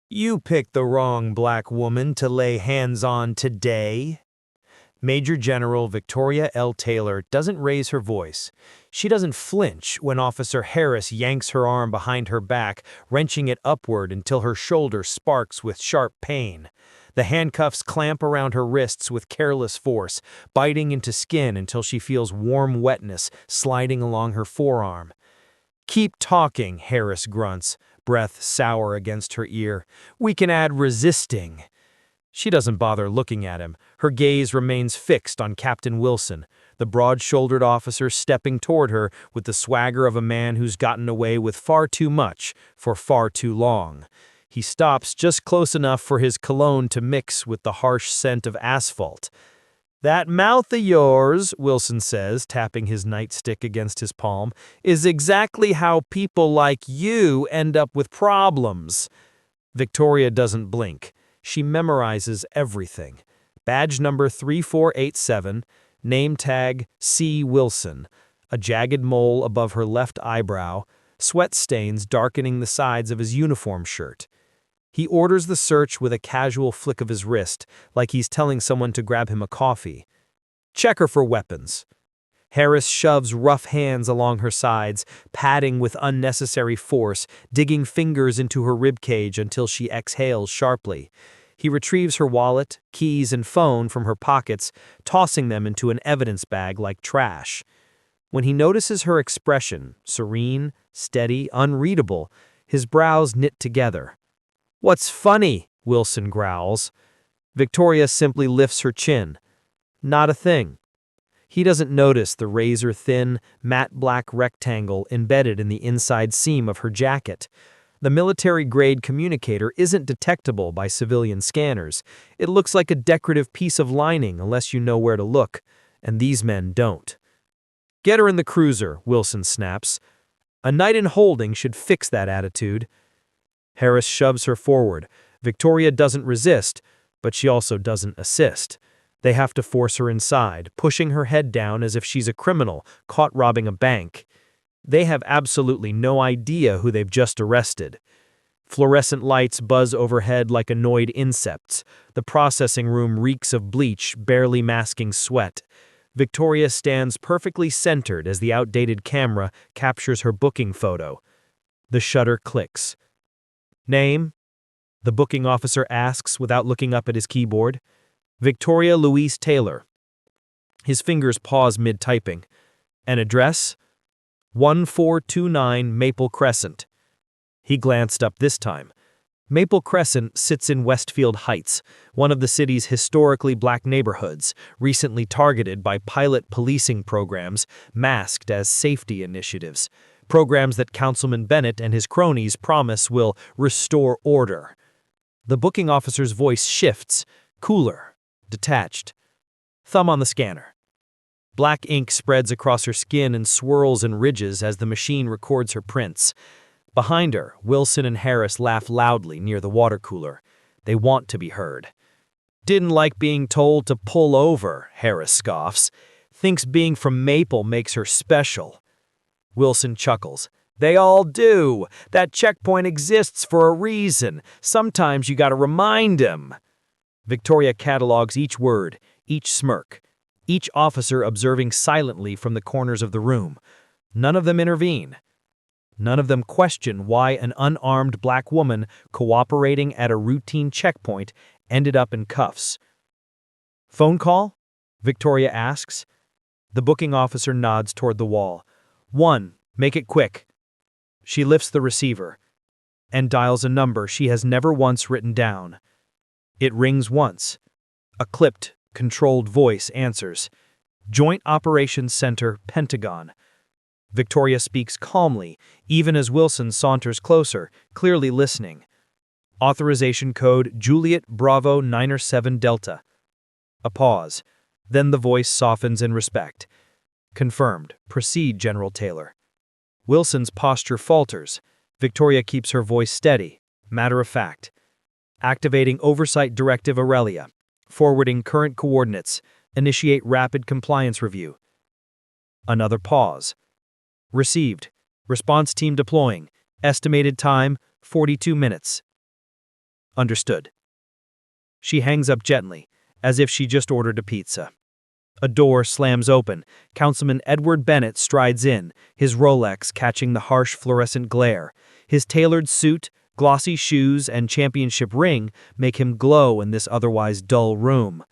You picked the wrong black woman to lay hands on today. Major General Victoria L. Taylor doesn't raise her voice. She doesn't flinch when Officer Harris yanks her arm behind her back, wrenching it upward until her shoulder sparks with sharp pain. The handcuffs clamp around her wrists with careless force, biting into skin until she feels warm wetness sliding along her forearm. "Keep talking," Harris grunts, breath sour against her ear. "We can add resisting." She doesn't bother looking at him. Her gaze remains fixed on Captain Wilson, the broad-shouldered officer stepping toward her with the swagger of a man who's gotten away with far too much for far too long. He stops just close enough for his cologne to mix with the harsh scent of asphalt. "That mouth of yours," Wilson says, tapping his nightstick against his palm, "is exactly how people like you end up with problems." Victoria doesn't blink. She memorizes everything. Badge number 3487, name tag C. Wilson, a jagged mole above her left eyebrow, sweat stains darkening the sides of his uniform shirt. He orders the search with a casual flick of his wrist, like he's telling someone to grab him a coffee. "Check her for weapons." Harris shoves rough hands along her sides, padding with unnecessary force, digging fingers into her ribcage until she exhales sharply. He retrieves her wallet, keys, and phone from her pockets, tossing them into an evidence bag like trash. When he notices her expression, serene, steady, unreadable, his brows knit together. "What's funny?" Wilson growls. Victoria simply lifts her chin. Not a thing. He doesn't notice the razor-thin, matte black rectangle embedded in the inside seam of her jacket. The military-grade communicator isn't detectable by civilian scanners. It looks like a decorative piece of lining unless you know where to look, and these men don't. "Get her in the cruiser," Wilson snaps. "A night in holding should fix that attitude." Harris shoves her forward. Victoria doesn't resist, but she also doesn't assist. They have to force her inside, pushing her head down as if she's a criminal caught robbing a bank. They have absolutely no idea who they've just arrested. Fluorescent lights buzz overhead like annoyed insects. The processing room reeks of bleach, barely masking sweat. Victoria stands perfectly centered as the outdated camera captures her booking photo. The shutter clicks. "Name?" the booking officer asks without looking up at his keyboard. "Victoria Louise Taylor." His fingers pause mid-typing. "An address?" 1429 Maple Crescent. He glanced up this time. Maple Crescent sits in Westfield Heights, one of the city's historically black neighborhoods, recently targeted by pilot policing programs masked as safety initiatives, programs that Councilman Bennett and his cronies promise will restore order. The booking officer's voice shifts, cooler, detached. Thumb on the scanner. Black ink spreads across her skin and swirls and ridges as the machine records her prints. Behind her, Wilson and Harris laugh loudly near the water cooler. They want to be heard. "Didn't like being told to pull over," Harris scoffs. "Thinks being from Maple makes her special." Wilson chuckles. "They all do. That checkpoint exists for a reason. Sometimes you gotta remind them." Victoria catalogs each word, each smirk, each officer observing silently from the corners of the room. None of them intervene. None of them question why an unarmed black woman cooperating at a routine checkpoint ended up in cuffs. "Phone call?" Victoria asks. The booking officer nods toward the wall. "1, make it quick." She lifts the receiver and dials a number she has never once written down. It rings once. A clipped, controlled voice answers. "Joint Operations Center, Pentagon." Victoria speaks calmly, even as Wilson saunters closer, clearly listening. "Authorization code Juliet Bravo 907 Delta." A pause. Then the voice softens in respect. "Confirmed. Proceed, General Taylor." Wilson's posture falters. Victoria keeps her voice steady, matter of fact. "Activating Oversight Directive Aurelia. Forwarding current coordinates. Initiate rapid compliance review." Another pause. "Received. Response team deploying. Estimated time, 42 minutes." Understood. She hangs up gently, as if she just ordered a pizza. A door slams open. Councilman Edward Bennett strides in, his Rolex catching the harsh fluorescent glare. His tailored suit, glossy shoes, and championship ring make him glow in this otherwise dull room.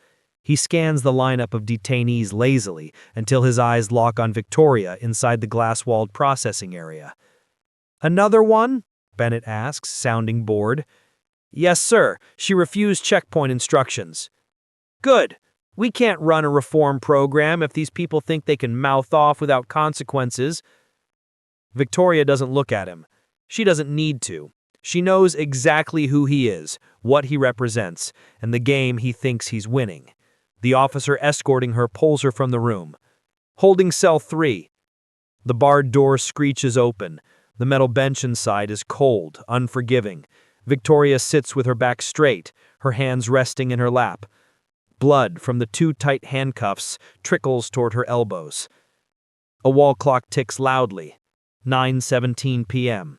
He scans the lineup of detainees lazily until his eyes lock on Victoria inside the glass-walled processing area. "Another one?" Bennett asks, sounding bored. "Yes, sir. She refused checkpoint instructions." "Good. We can't run a reform program if these people think they can mouth off without consequences." Victoria doesn't look at him. She doesn't need to. She knows exactly who he is, what he represents, and the game he thinks he's winning. The officer escorting her pulls her from the room. "Holding cell 3. The barred door screeches open. The metal bench inside is cold, unforgiving. Victoria sits with her back straight, her hands resting in her lap. Blood from the two tight handcuffs trickles toward her elbows. A wall clock ticks loudly. 9:17 p.m.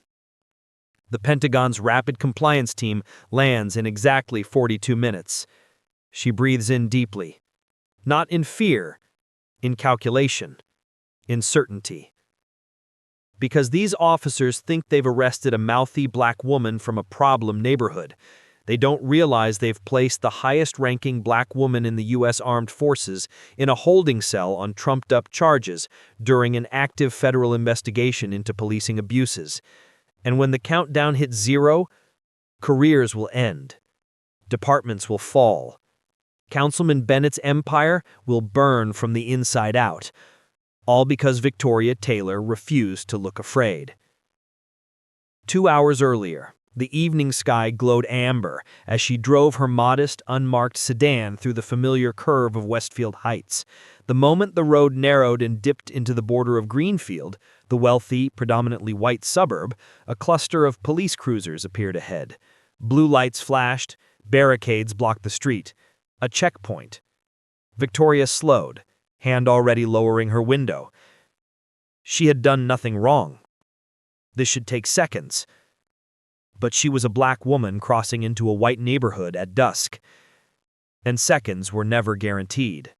The Pentagon's rapid compliance team lands in exactly 42 minutes. She breathes in deeply. Not in fear, in calculation, in certainty. Because these officers think they've arrested a mouthy black woman from a problem neighborhood. They don't realize they've placed the highest-ranking black woman in the U.S. Armed Forces in a holding cell on trumped-up charges during an active federal investigation into policing abuses. And when the countdown hits 0, careers will end. Departments will fall. Councilman Bennett's empire will burn from the inside out. All because Victoria Taylor refused to look afraid. 2 hours earlier, the evening sky glowed amber as she drove her modest, unmarked sedan through the familiar curve of Westfield Heights. The moment the road narrowed and dipped into the border of Greenfield, the wealthy, predominantly white suburb, a cluster of police cruisers appeared ahead. Blue lights flashed, barricades blocked the street. A checkpoint. Victoria slowed, hand already lowering her window. She had done nothing wrong. This should take seconds. But she was a black woman crossing into a white neighborhood at dusk, and seconds were never guaranteed.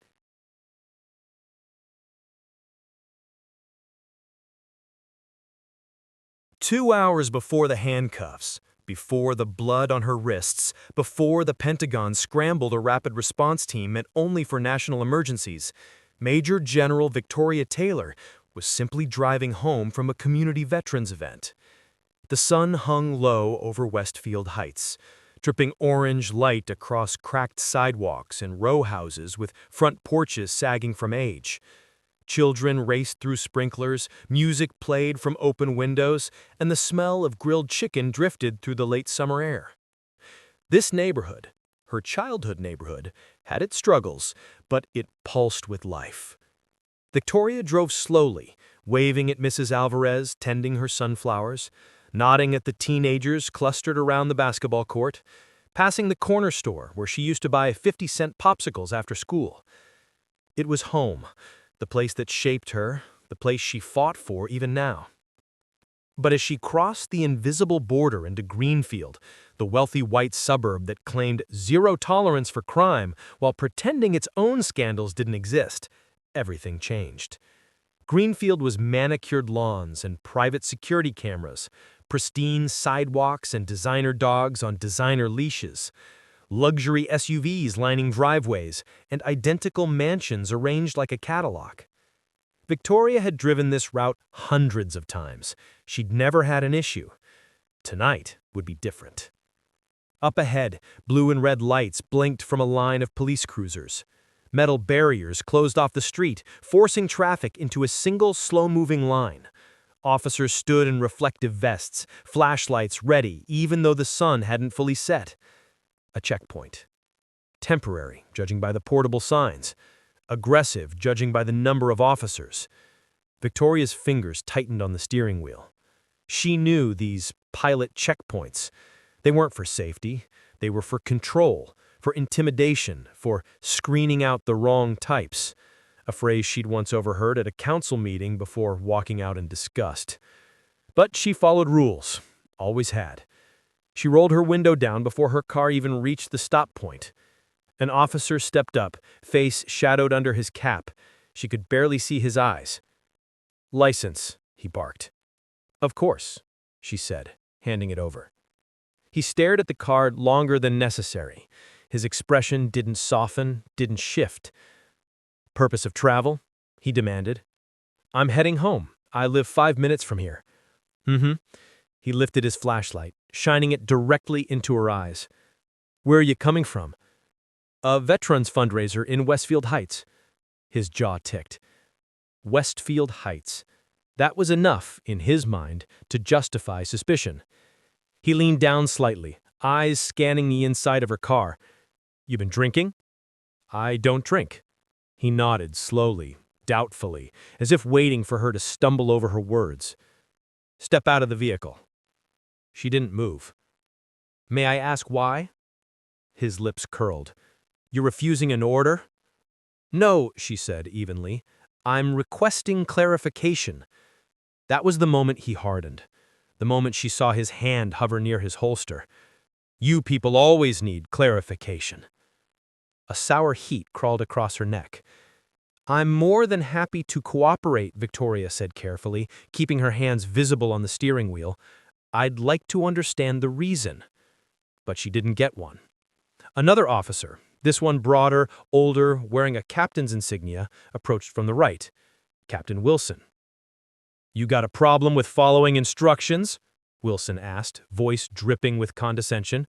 "2 hours before the handcuffs, before the blood on her wrists, before the Pentagon scrambled a rapid response team meant only for national emergencies, Major General Victoria Taylor was simply driving home from a community veterans event. The sun hung low over Westfield Heights, dripping orange light across cracked sidewalks and row houses with front porches sagging from age. Children raced through sprinklers, music played from open windows, and the smell of grilled chicken drifted through the late summer air. This neighborhood, her childhood neighborhood, had its struggles, but it pulsed with life. Victoria drove slowly, waving at Mrs. Alvarez tending her sunflowers, nodding at the teenagers clustered around the basketball court, passing the corner store where she used to buy 50-cent popsicles after school. It was home, the place that shaped her, the place she fought for even now. But as she crossed the invisible border into Greenfield, the wealthy white suburb that claimed zero tolerance for crime while pretending its own scandals didn't exist, everything changed. Greenfield was manicured lawns and private security cameras, pristine sidewalks and designer dogs on designer leashes, luxury SUVs lining driveways, and identical mansions arranged like a catalog. Victoria had driven this route hundreds of times. She'd never had an issue. Tonight would be different. Up ahead, blue and red lights blinked from a line of police cruisers. Metal barriers closed off the street, forcing traffic into a single slow-moving line. Officers stood in reflective vests, flashlights ready even though the sun hadn't fully set. A checkpoint. Temporary, judging by the portable signs. Aggressive, judging by the number of officers. Victoria's fingers tightened on the steering wheel. She knew these pilot checkpoints. They weren't for safety. They were for control, for intimidation, for screening out the wrong types. A phrase she'd once overheard at a council meeting before walking out in disgust. But she followed rules. Always had. She rolled her window down before her car even reached the stop point. An officer stepped up, face shadowed under his cap. She could barely see his eyes. "License," he barked. "Of course," she said, handing it over. He stared at the card longer than necessary. His expression didn't soften, didn't shift. "Purpose of travel?" he demanded. "I'm heading home. I live 5 minutes from here." "Mm-hmm." He lifted his flashlight, shining it directly into her eyes. "Where are you coming from?" "A veterans fundraiser in Westfield Heights." His jaw ticked. Westfield Heights. That was enough, in his mind, to justify suspicion. He leaned down slightly, eyes scanning the inside of her car. "You been drinking?" "I don't drink." He nodded slowly, doubtfully, as if waiting for her to stumble over her words. "Step out of the vehicle." She didn't move. "May I ask why?" His lips curled. "You're refusing an order?" "No," she said evenly. "I'm requesting clarification." That was the moment he hardened. The moment she saw his hand hover near his holster. "You people always need clarification." A sour heat crawled across her neck. "I'm more than happy to cooperate," Victoria said carefully, keeping her hands visible on the steering wheel. "I'd like to understand the reason." But she didn't get one. Another officer, this one broader, older, wearing a captain's insignia, approached from the right. Captain Wilson. "You got a problem with following instructions?" Wilson asked, voice dripping with condescension.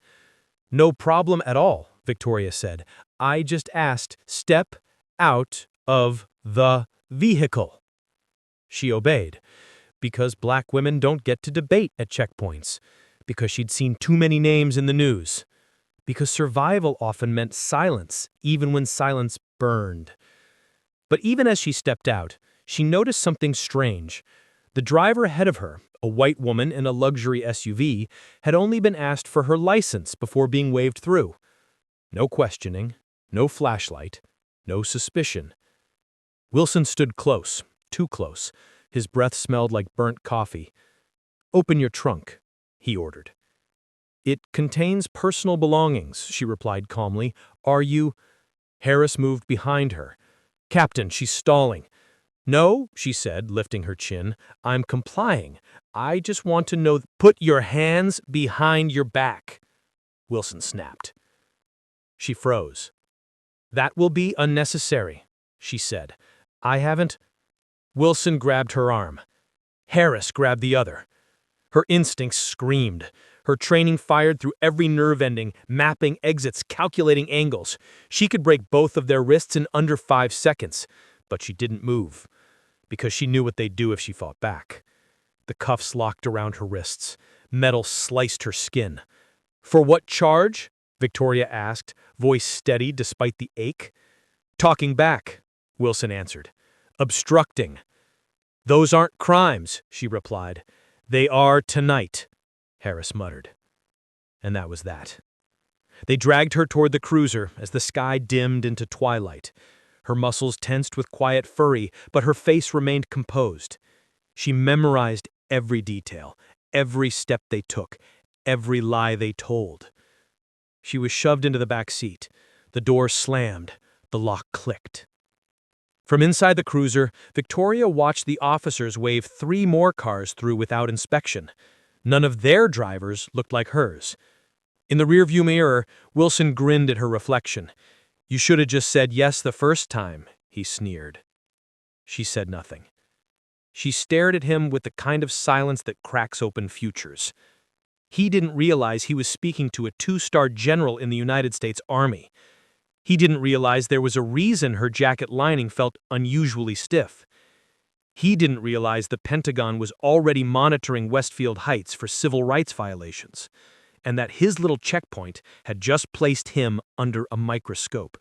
"No problem at all," Victoria said. "I just asked, step out of the vehicle." She obeyed, because black women don't get to debate at checkpoints, because she'd seen too many names in the news, because survival often meant silence, even when silence burned. But even as she stepped out, she noticed something strange. The driver ahead of her, a white woman in a luxury SUV, had only been asked for her license before being waved through. No questioning, no flashlight, no suspicion. Wilson stood close, too close. His breath smelled like burnt coffee. "Open your trunk," he ordered. "It contains personal belongings," she replied calmly. "Are you—" Harris moved behind her. "Captain, she's stalling." "No," she said, lifting her chin. "I'm complying. I just want to know—" "Put your hands behind your back," Wilson snapped. She froze. "That will be unnecessary," she said. "I haven't—" Wilson grabbed her arm. Harris grabbed the other. Her instincts screamed. Her training fired through every nerve ending, mapping exits, calculating angles. She could break both of their wrists in under 5 seconds. But she didn't move, because she knew what they'd do if she fought back. The cuffs locked around her wrists. Metal sliced her skin. "For what charge?" Victoria asked, voice steady despite the ache. "Talking back," Wilson answered. "Obstructing." "Those aren't crimes," she replied. "They are tonight," Harris muttered. And that was that. They dragged her toward the cruiser as the sky dimmed into twilight. Her muscles tensed with quiet fury, but her face remained composed. She memorized every detail, every step they took, every lie they told. She was shoved into the back seat. The door slammed. The lock clicked. From inside the cruiser, Victoria watched the officers wave 3 more cars through without inspection. None of their drivers looked like hers. In the rearview mirror, Wilson grinned at her reflection. "You should have just said yes the first time," he sneered. She said nothing. She stared at him with the kind of silence that cracks open futures. He didn't realize he was speaking to a 2-star general in the United States Army. He didn't realize there was a reason her jacket lining felt unusually stiff. He didn't realize the Pentagon was already monitoring Westfield Heights for civil rights violations, and that his little checkpoint had just placed him under a microscope.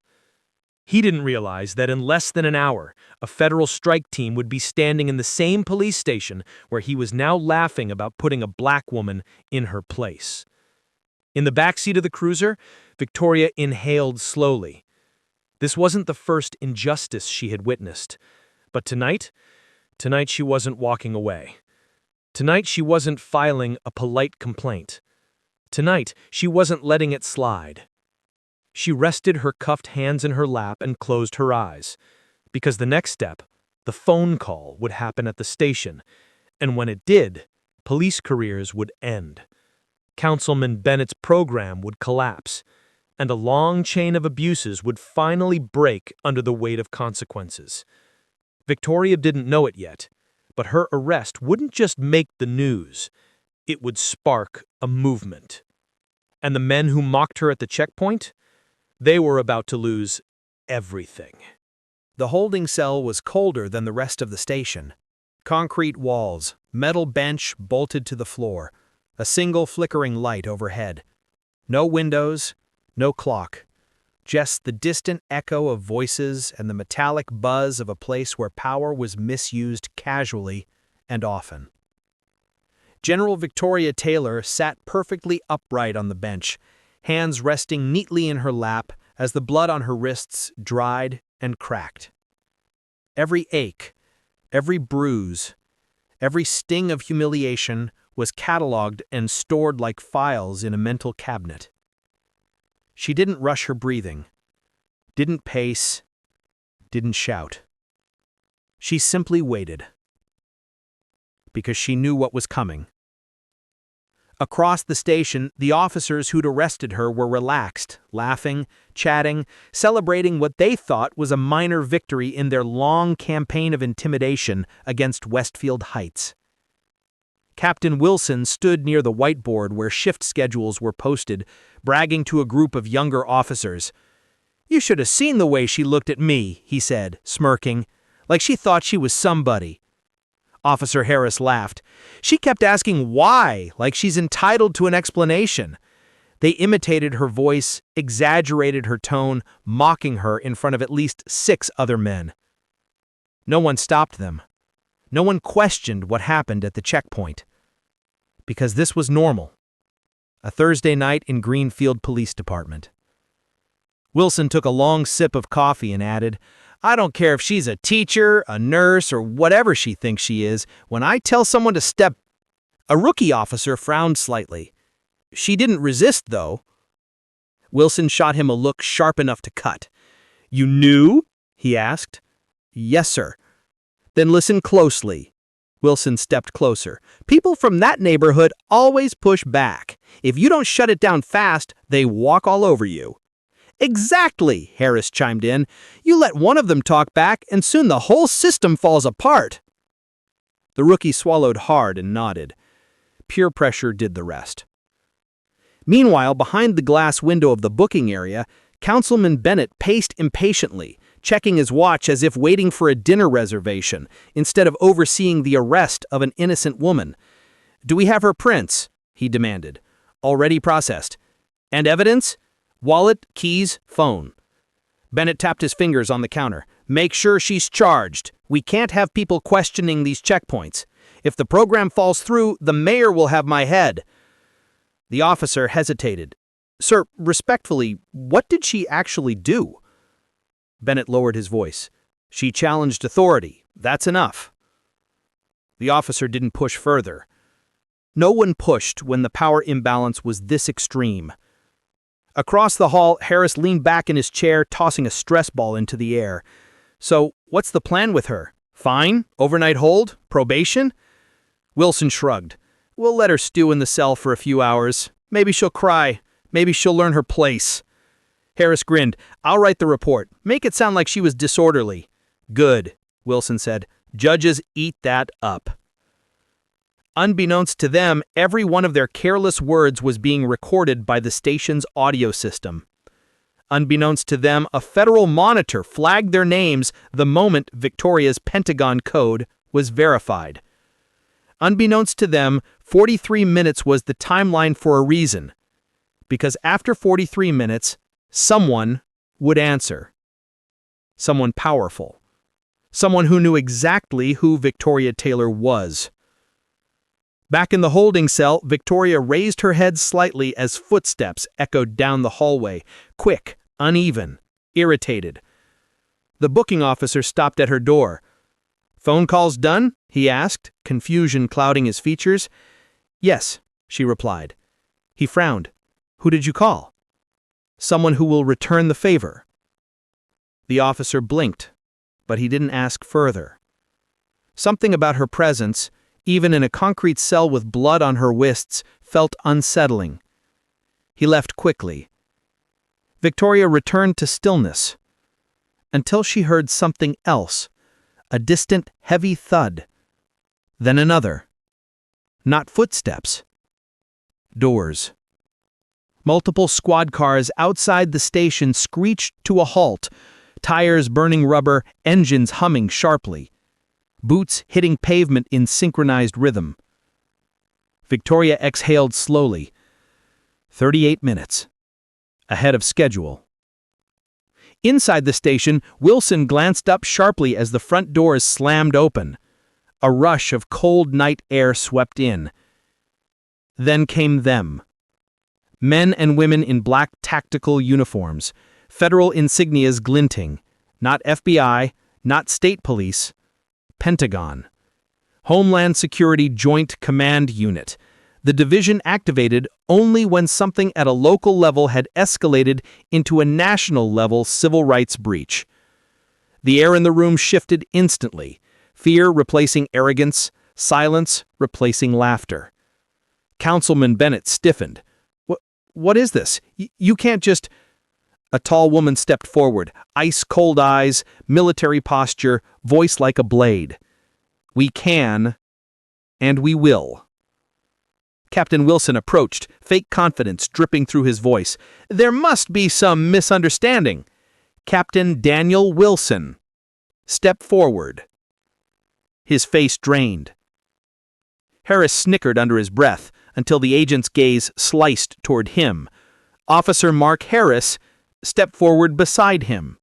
He didn't realize that in less than an hour, a federal strike team would be standing in the same police station where he was now laughing about putting a black woman in her place. In the backseat of the cruiser, Victoria inhaled slowly. This wasn't the first injustice she had witnessed. But tonight she wasn't walking away. Tonight she wasn't filing a polite complaint. Tonight, she wasn't letting it slide. She rested her cuffed hands in her lap and closed her eyes, because the next step, the phone call, would happen at the station, and when it did, police careers would end. Councilman Bennett's program would collapse, and a long chain of abuses would finally break under the weight of consequences. Victoria didn't know it yet, but her arrest wouldn't just make the news. It would spark a movement. And the men who mocked her at the checkpoint? They were about to lose everything. The holding cell was colder than the rest of the station. Concrete walls, metal bench bolted to the floor, a single flickering light overhead. No windows, no clock. Just the distant echo of voices and the metallic buzz of a place where power was misused casually and often. General Victoria Taylor sat perfectly upright on the bench, hands resting neatly in her lap as the blood on her wrists dried and cracked. Every ache, every bruise, every sting of humiliation was cataloged and stored like files in a mental cabinet. She didn't rush her breathing, didn't pace, didn't shout. She simply waited. Because she knew what was coming. Across the station, the officers who'd arrested her were relaxed, laughing, chatting, celebrating what they thought was a minor victory in their long campaign of intimidation against Westfield Heights. Captain Wilson stood near the whiteboard where shift schedules were posted, bragging to a group of younger officers. "You should have seen the way she looked at me," he said, smirking, like she thought she was somebody. Officer Harris laughed. "She kept asking why, like she's entitled to an explanation." They imitated her voice, exaggerated her tone, mocking her in front of at least 6 other men. No one stopped them. No one questioned what happened at the checkpoint. Because this was normal. A Thursday night in Greenfield Police Department. Wilson took a long sip of coffee and added, "I don't care if she's a teacher, a nurse, or whatever she thinks she is. When I tell someone to step..." A rookie officer frowned slightly. She didn't resist, though. Wilson shot him a look sharp enough to cut. "You knew?" he asked. "Yes, sir." "Then listen closely." Wilson stepped closer. "People from that neighborhood always push back. If you don't shut it down fast, they walk all over you." "Exactly," Harris chimed in. "You let one of them talk back, and soon the whole system falls apart." The rookie swallowed hard and nodded. Peer pressure did the rest. Meanwhile, behind the glass window of the booking area, Councilman Bennett paced impatiently, checking his watch as if waiting for a dinner reservation, instead of overseeing the arrest of an innocent woman. "Do we have her prints?" he demanded. "Already processed." "And evidence?" "Wallet, keys, phone." Bennett tapped his fingers on the counter. "Make sure she's charged. We can't have people questioning these checkpoints. If the program falls through, the mayor will have my head." The officer hesitated. "Sir, respectfully, what did she actually do?" Bennett lowered his voice. "She challenged authority. That's enough." The officer didn't push further. No one pushed when the power imbalance was this extreme. Across the hall, Harris leaned back in his chair, tossing a stress ball into the air. "So, what's the plan with her? Fine? Overnight hold? Probation?" Wilson shrugged. "We'll let her stew in the cell for a few hours. Maybe she'll cry. Maybe she'll learn her place." Harris grinned. "I'll write the report. Make it sound like she was disorderly." "Good," Wilson said. "Judges eat that up." Unbeknownst to them, every one of their careless words was being recorded by the station's audio system. Unbeknownst to them, a federal monitor flagged their names the moment Victoria's Pentagon code was verified. Unbeknownst to them, 43 minutes was the timeline for a reason. Because after 43 minutes, someone would answer. Someone powerful. Someone who knew exactly who Victoria Taylor was. Back in the holding cell, Victoria raised her head slightly as footsteps echoed down the hallway, quick, uneven, irritated. The booking officer stopped at her door. "Phone calls done?" he asked, confusion clouding his features. "Yes," she replied. He frowned. "Who did you call?" "Someone who will return the favor." The officer blinked, but he didn't ask further. Something about her presence, even in a concrete cell with blood on her wrists, felt unsettling. He left quickly. Victoria returned to stillness, until she heard something else, a distant, heavy thud. Then another. Not footsteps. Doors. Multiple squad cars outside the station screeched to a halt, tires burning rubber, engines humming sharply. Boots hitting pavement in synchronized rhythm. Victoria exhaled slowly. 38 minutes. Ahead of schedule. Inside the station, Wilson glanced up sharply as the front doors slammed open. A rush of cold night air swept in. Then came them. Men and women in black tactical uniforms, federal insignias glinting. Not FBI, not state police. Pentagon. Homeland Security Joint Command Unit. The division activated only when something at a local level had escalated into a national-level civil rights breach. The air in the room shifted instantly, fear replacing arrogance, silence replacing laughter. Councilman Bennett stiffened. What is this? You can't just... A tall woman stepped forward, ice-cold eyes, military posture, voice like a blade. We can, and we will. Captain Wilson approached, fake confidence dripping through his voice. There must be some misunderstanding. Captain Daniel Wilson. Step forward. His face drained. Harris snickered under his breath until the agent's gaze sliced toward him. Officer Mark Harris stepped forward beside him.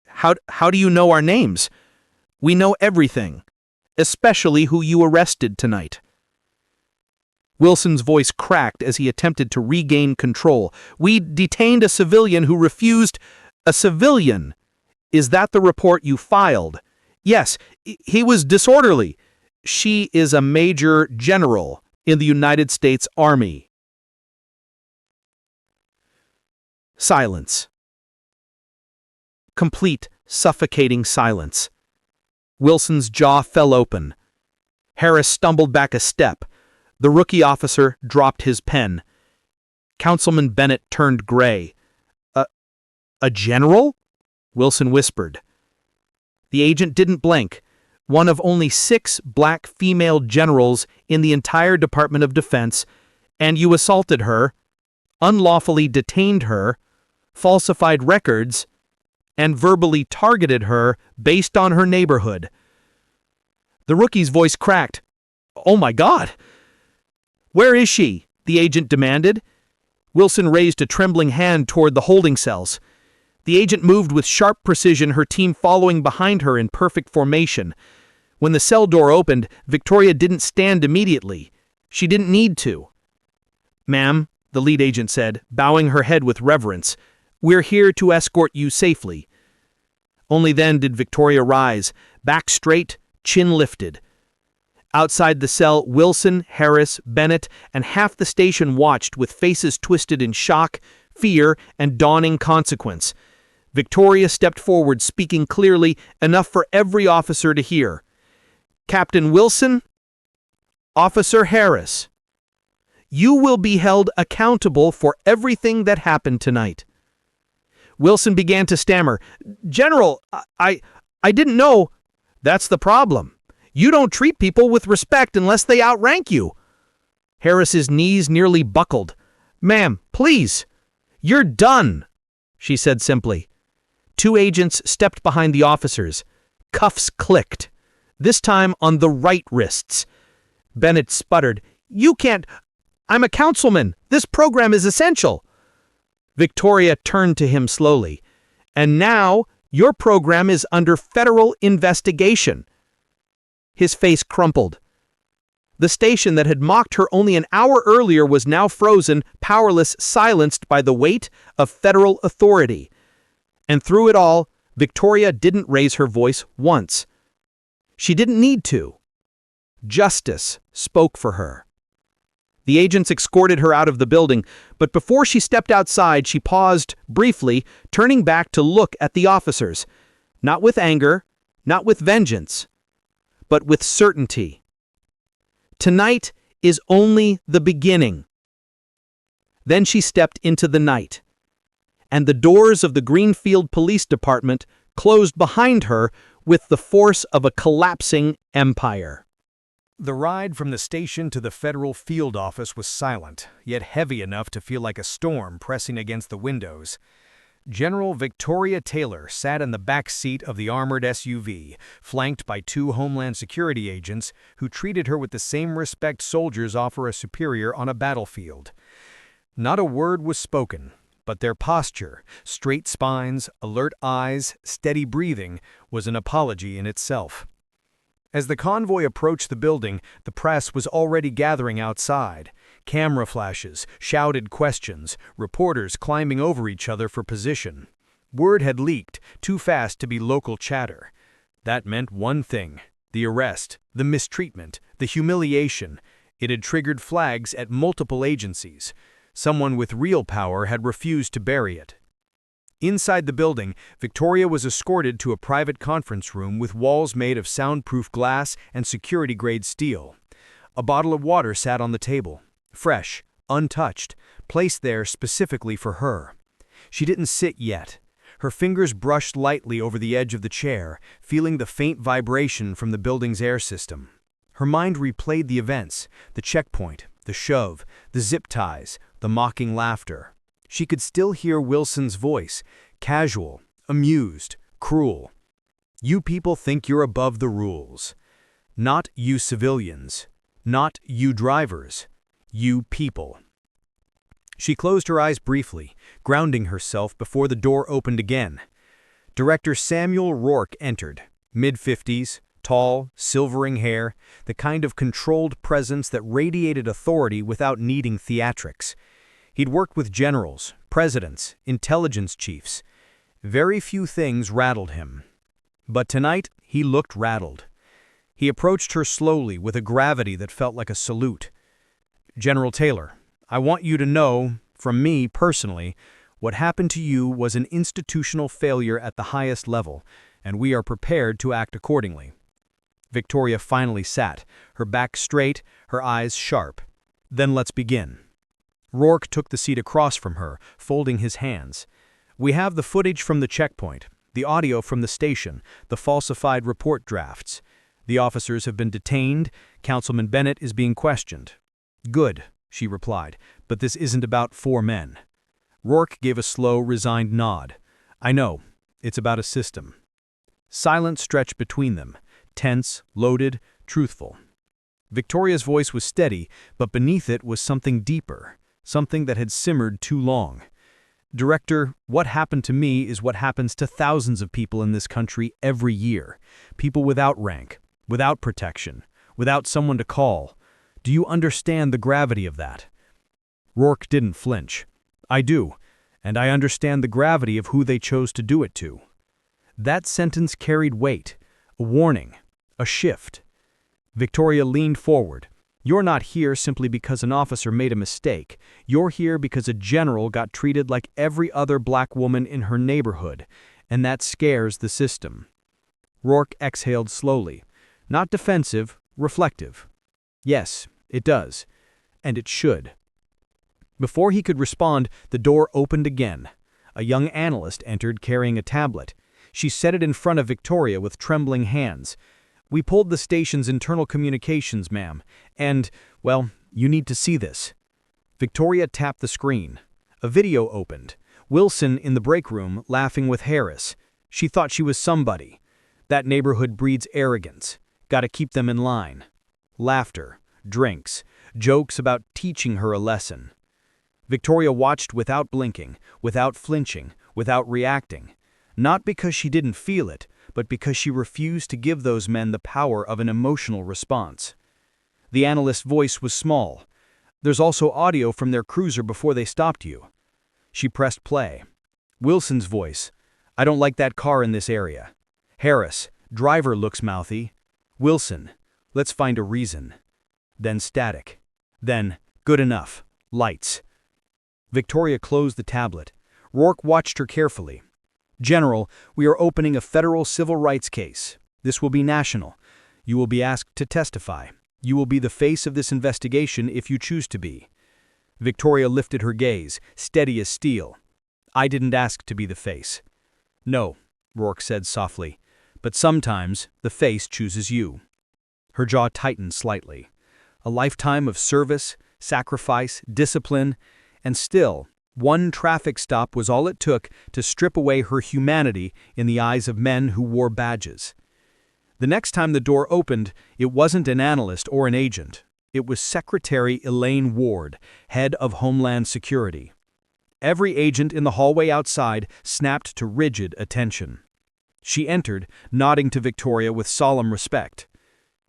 How do you know our names? We know everything, especially who you arrested tonight. Wilson's voice cracked as he attempted to regain control. We detained a civilian who refused... A civilian? Is that the report you filed? Yes, he was disorderly. She is a major general in the United States Army. Silence. Complete, suffocating silence. Wilson's jaw fell open. Harris stumbled back a step. The rookie officer dropped his pen. Councilman Bennett turned gray. A general? Wilson whispered. The agent didn't blink. One of only 6 black female generals in the entire Department of Defense, and you assaulted her, unlawfully detained her, falsified records, and verbally targeted her based on her neighborhood. The rookie's voice cracked. Oh my God! Where is she? The agent demanded. Wilson raised a trembling hand toward the holding cells. The agent moved with sharp precision, her team following behind her in perfect formation. When the cell door opened, Victoria didn't stand immediately. She didn't need to. Ma'am, the lead agent said, bowing her head with reverence, we're here to escort you safely. Only then did Victoria rise, back straight, chin lifted. Outside the cell, Wilson, Harris, Bennett, and half the station watched with faces twisted in shock, fear, and dawning consequence. Victoria stepped forward, speaking clearly, enough for every officer to hear. Captain Wilson, Officer Harris, you will be held accountable for everything that happened tonight. Wilson began to stammer. General, I didn't know. That's the problem. You don't treat people with respect unless they outrank you. Harris's knees nearly buckled. Ma'am, please. You're done, she said simply. 2 agents stepped behind the officers. Cuffs clicked, this time on the right wrists. Bennett sputtered, You can't. I'm a councilman. This program is essential. Victoria turned to him slowly. And now your program is under federal investigation. His face crumpled. The station that had mocked her only an hour earlier was now frozen, powerless, silenced by the weight of federal authority. And through it all, Victoria didn't raise her voice once. She didn't need to. Justice spoke for her. The agents escorted her out of the building, but before she stepped outside, she paused briefly, turning back to look at the officers. Not with anger, not with vengeance, but with certainty. Tonight is only the beginning. Then she stepped into the night, and the doors of the Greenfield Police Department closed behind her with the force of a collapsing empire. The ride from the station to the federal field office was silent, yet heavy enough to feel like a storm pressing against the windows. General Victoria Taylor sat in the back seat of the armored SUV, flanked by 2 Homeland Security agents who treated her with the same respect soldiers offer a superior on a battlefield. Not a word was spoken, but their posture, straight spines, alert eyes, steady breathing, was an apology in itself. As the convoy approached the building, the press was already gathering outside. Camera flashes, shouted questions, reporters climbing over each other for position. Word had leaked, too fast to be local chatter. That meant one thing: the arrest, the mistreatment, the humiliation. It had triggered flags at multiple agencies. Someone with real power had refused to bury it. Inside the building, Victoria was escorted to a private conference room with walls made of soundproof glass and security-grade steel. A bottle of water sat on the table, fresh, untouched, placed there specifically for her. She didn't sit yet. Her fingers brushed lightly over the edge of the chair, feeling the faint vibration from the building's air system. Her mind replayed the events, the checkpoint, the shove, the zip ties, the mocking laughter. She could still hear Wilson's voice, casual, amused, cruel. You people think you're above the rules. Not you civilians. Not you drivers. You people. She closed her eyes briefly, grounding herself before the door opened again. Director Samuel Rourke entered, mid-50s, tall, silvering hair, the kind of controlled presence that radiated authority without needing theatrics. He'd worked with generals, presidents, intelligence chiefs. Very few things rattled him. But tonight, he looked rattled. He approached her slowly with a gravity that felt like a salute. General Taylor, I want you to know, from me personally, what happened to you was an institutional failure at the highest level, and we are prepared to act accordingly. Victoria finally sat, her back straight, her eyes sharp. Then let's begin. Rourke took the seat across from her, folding his hands. We have the footage from the checkpoint, the audio from the station, the falsified report drafts. The officers have been detained. Councilman Bennett is being questioned. Good, she replied, but this isn't about 4 men. Rourke gave a slow, resigned nod. I know, it's about a system. Silence stretched between them, tense, loaded, truthful. Victoria's voice was steady, but beneath it was something deeper. Something that had simmered too long. Director, what happened to me is what happens to thousands of people in this country every year. People without rank, without protection, without someone to call. Do you understand the gravity of that? Rourke didn't flinch. I do, and I understand the gravity of who they chose to do it to. That sentence carried weight, a warning, a shift. Victoria leaned forward. You're not here simply because an officer made a mistake. You're here because a general got treated like every other black woman in her neighborhood, and that scares the system. Rourke exhaled slowly. Not defensive, reflective. Yes, it does. And it should. Before he could respond, the door opened again. A young analyst entered carrying a tablet. She set it in front of Victoria with trembling hands. We pulled the station's internal communications, ma'am, and, well, you need to see this. Victoria tapped the screen. A video opened. Wilson in the break room laughing with Harris. She thought she was somebody. That neighborhood breeds arrogance. Gotta keep them in line. Laughter, drinks, jokes about teaching her a lesson. Victoria watched without blinking, without flinching, without reacting. Not because she didn't feel it, but because she refused to give those men the power of an emotional response. The analyst's voice was small. There's also audio from their cruiser before they stopped you. She pressed play. Wilson's voice. I don't like that car in this area. Harris. Driver looks mouthy. Wilson. Let's find a reason. Then static. Then Good enough. Lights. Victoria closed the tablet. Rourke watched her carefully. General, we are opening a federal civil rights case. This will be national. You will be asked to testify. You will be the face of this investigation if you choose to be. Victoria lifted her gaze, steady as steel. I didn't ask to be the face. No, Rourke said softly, but sometimes the face chooses you. Her jaw tightened slightly. A lifetime of service, sacrifice, discipline, and still, one traffic stop was all it took to strip away her humanity in the eyes of men who wore badges. The next time the door opened, it wasn't an analyst or an agent. It was Secretary Elaine Ward, head of Homeland Security. Every agent in the hallway outside snapped to rigid attention. She entered, nodding to Victoria with solemn respect.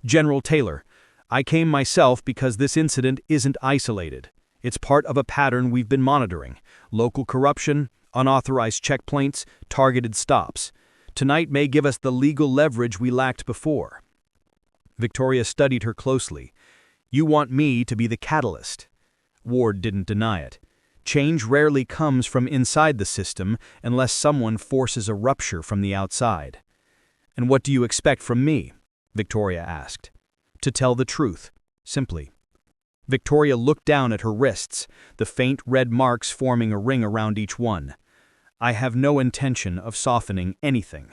General Taylor, I came myself because this incident isn't isolated. It's part of a pattern we've been monitoring. Local corruption, unauthorized checkpoints, targeted stops. Tonight may give us the legal leverage we lacked before. Victoria studied her closely. You want me to be the catalyst. Ward didn't deny it. Change rarely comes from inside the system unless someone forces a rupture from the outside. And what do you expect from me? Victoria asked. To tell the truth, simply. Victoria looked down at her wrists, the faint red marks forming a ring around each one. I have no intention of softening anything.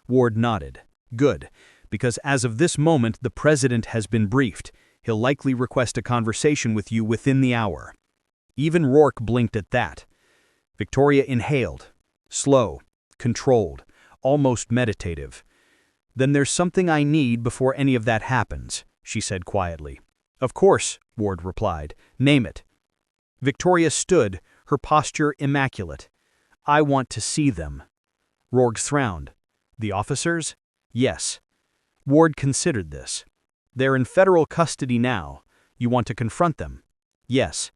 Ward nodded. Good, because as of this moment the president has been briefed. He'll likely request a conversation with you within the hour. Even Rourke blinked at that. Victoria inhaled. Slow, controlled, almost meditative. Then there's something I need before any of that happens, she said quietly. Of course, Ward replied. Name it. Victoria stood, her posture immaculate. I want to see them. Rourke frowned. The officers? Yes. Ward considered this. They're in federal custody now. You want to confront them? Yes.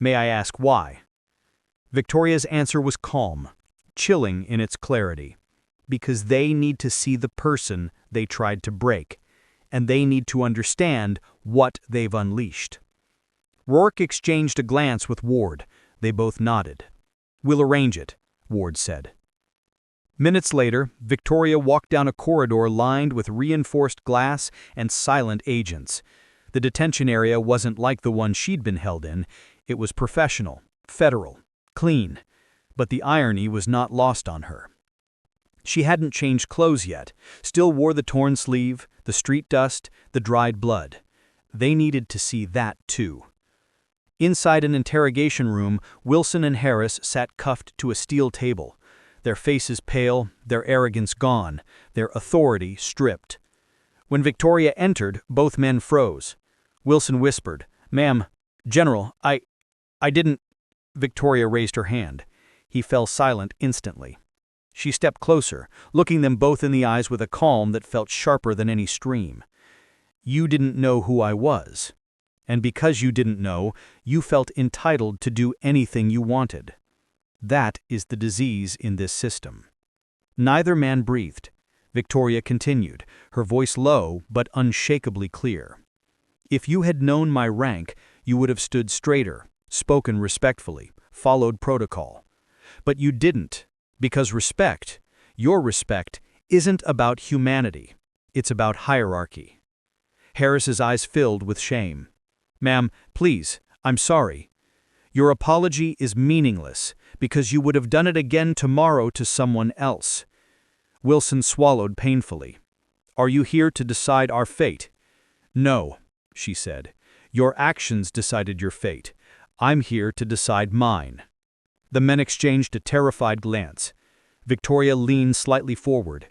May I ask why? Victoria's answer was calm, chilling in its clarity. Because they need to see the person they tried to break, and they need to understand what they've unleashed. Rourke exchanged a glance with Ward. They both nodded. We'll arrange it, Ward said. Minutes later, Victoria walked down a corridor lined with reinforced glass and silent agents. The detention area wasn't like the one she'd been held in. It was professional, federal, clean. But the irony was not lost on her. She hadn't changed clothes yet, still wore the torn sleeve, the street dust, the dried blood. They needed to see that too. Inside an interrogation room, Wilson and Harris sat cuffed to a steel table. Their faces pale, their arrogance gone, their authority stripped. When Victoria entered, both men froze. Wilson whispered, Ma'am, General, I didn't... Victoria raised her hand. He fell silent instantly. She stepped closer, looking them both in the eyes with a calm that felt sharper than any scream. You didn't know who I was. And because you didn't know, you felt entitled to do anything you wanted. That is the disease in this system. Neither man breathed. Victoria continued, her voice low but unshakably clear. If you had known my rank, you would have stood straighter, spoken respectfully, followed protocol. But you didn't, because respect, your respect, isn't about humanity. It's about hierarchy. Harris's eyes filled with shame. Ma'am, please, I'm sorry. Your apology is meaningless because you would have done it again tomorrow to someone else. Wilson swallowed painfully. Are you here to decide our fate? No, she said. Your actions decided your fate. I'm here to decide mine. The men exchanged a terrified glance. Victoria leaned slightly forward.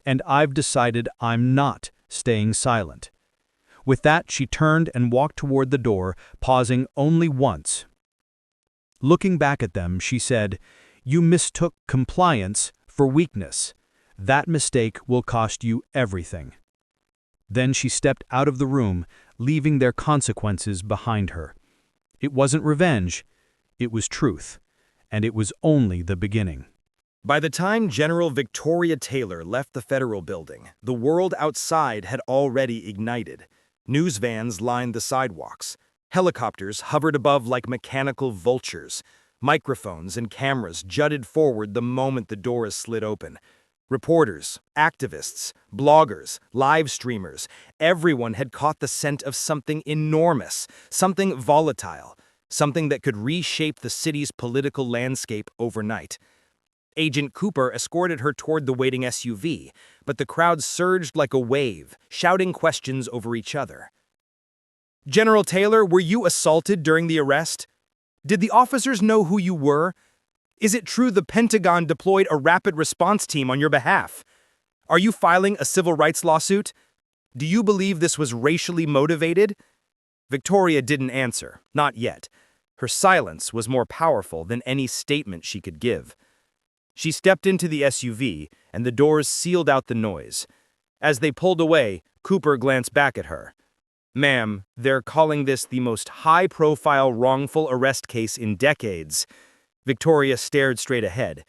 And I've decided I'm not staying silent. With that, she turned and walked toward the door, pausing only once. Looking back at them, she said, You mistook compliance for weakness. That mistake will cost you everything. Then she stepped out of the room, leaving their consequences behind her. It wasn't revenge, it was truth, and it was only the beginning. By the time General Victoria Taylor left the federal building, the world outside had already ignited. News vans lined the sidewalks. Helicopters hovered above like mechanical vultures. Microphones and cameras jutted forward the moment the doors slid open. Reporters, activists, bloggers, live streamers, everyone had caught the scent of something enormous, something volatile, something that could reshape the city's political landscape overnight. Agent Cooper escorted her toward the waiting SUV, but the crowd surged like a wave, shouting questions over each other. "General Taylor, were you assaulted during the arrest? Did the officers know who you were? Is it true the Pentagon deployed a rapid response team on your behalf? Are you filing a civil rights lawsuit? Do you believe this was racially motivated?" Victoria didn't answer, not yet. Her silence was more powerful than any statement she could give. She stepped into the SUV, and the doors sealed out the noise. As they pulled away, Cooper glanced back at her. "Ma'am, they're calling this the most high-profile wrongful arrest case in decades." Victoria stared straight ahead.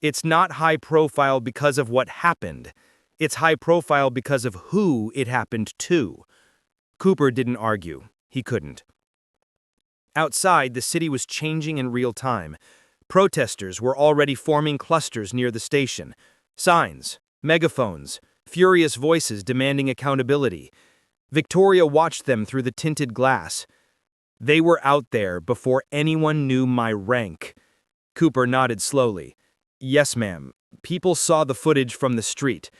"It's not high-profile because of what happened. It's high-profile because of who it happened to." Cooper didn't argue. He couldn't. Outside, the city was changing in real time. Protesters were already forming clusters near the station. Signs, megaphones, furious voices demanding accountability. Victoria watched them through the tinted glass. They were out there before anyone knew my rank. Cooper nodded slowly. "Yes, ma'am. People saw the footage from the street.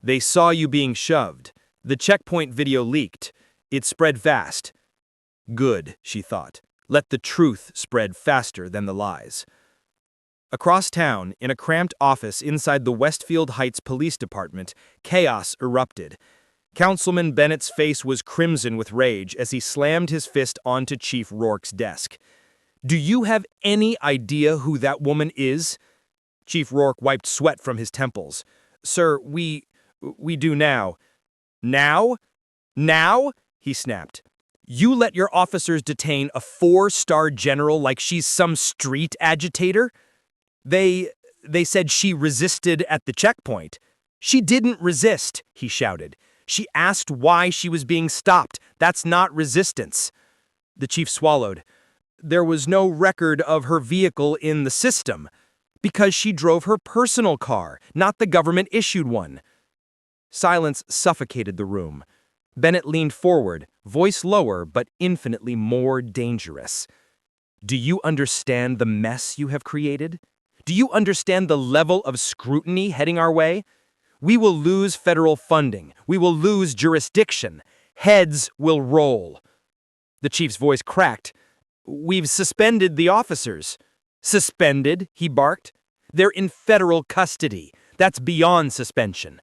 They saw you being shoved. The checkpoint video leaked. It spread fast." Good, she thought. Let the truth spread faster than the lies. Across town, in a cramped office inside the Westfield Heights Police Department, chaos erupted. Councilman Bennett's face was crimson with rage as he slammed his fist onto Chief Rourke's desk. "Do you have any idea who that woman is?" Chief Rourke wiped sweat from his temples. "Sir, we do now." "Now? Now?" he snapped. "You let your officers detain a 4-star general like she's some street agitator? They said she resisted at the checkpoint." "She didn't resist," he shouted. "She asked why she was being stopped. That's not resistance." The chief swallowed. "There was no record of her vehicle in the system, because she drove her personal car, not the government-issued one." Silence suffocated the room. Bennett leaned forward, voice lower but infinitely more dangerous. "Do you understand the mess you have created? Do you understand the level of scrutiny heading our way? We will lose federal funding. We will lose jurisdiction. Heads will roll." The chief's voice cracked. "We've suspended the officers." "Suspended?" he barked. "They're in federal custody. That's beyond suspension."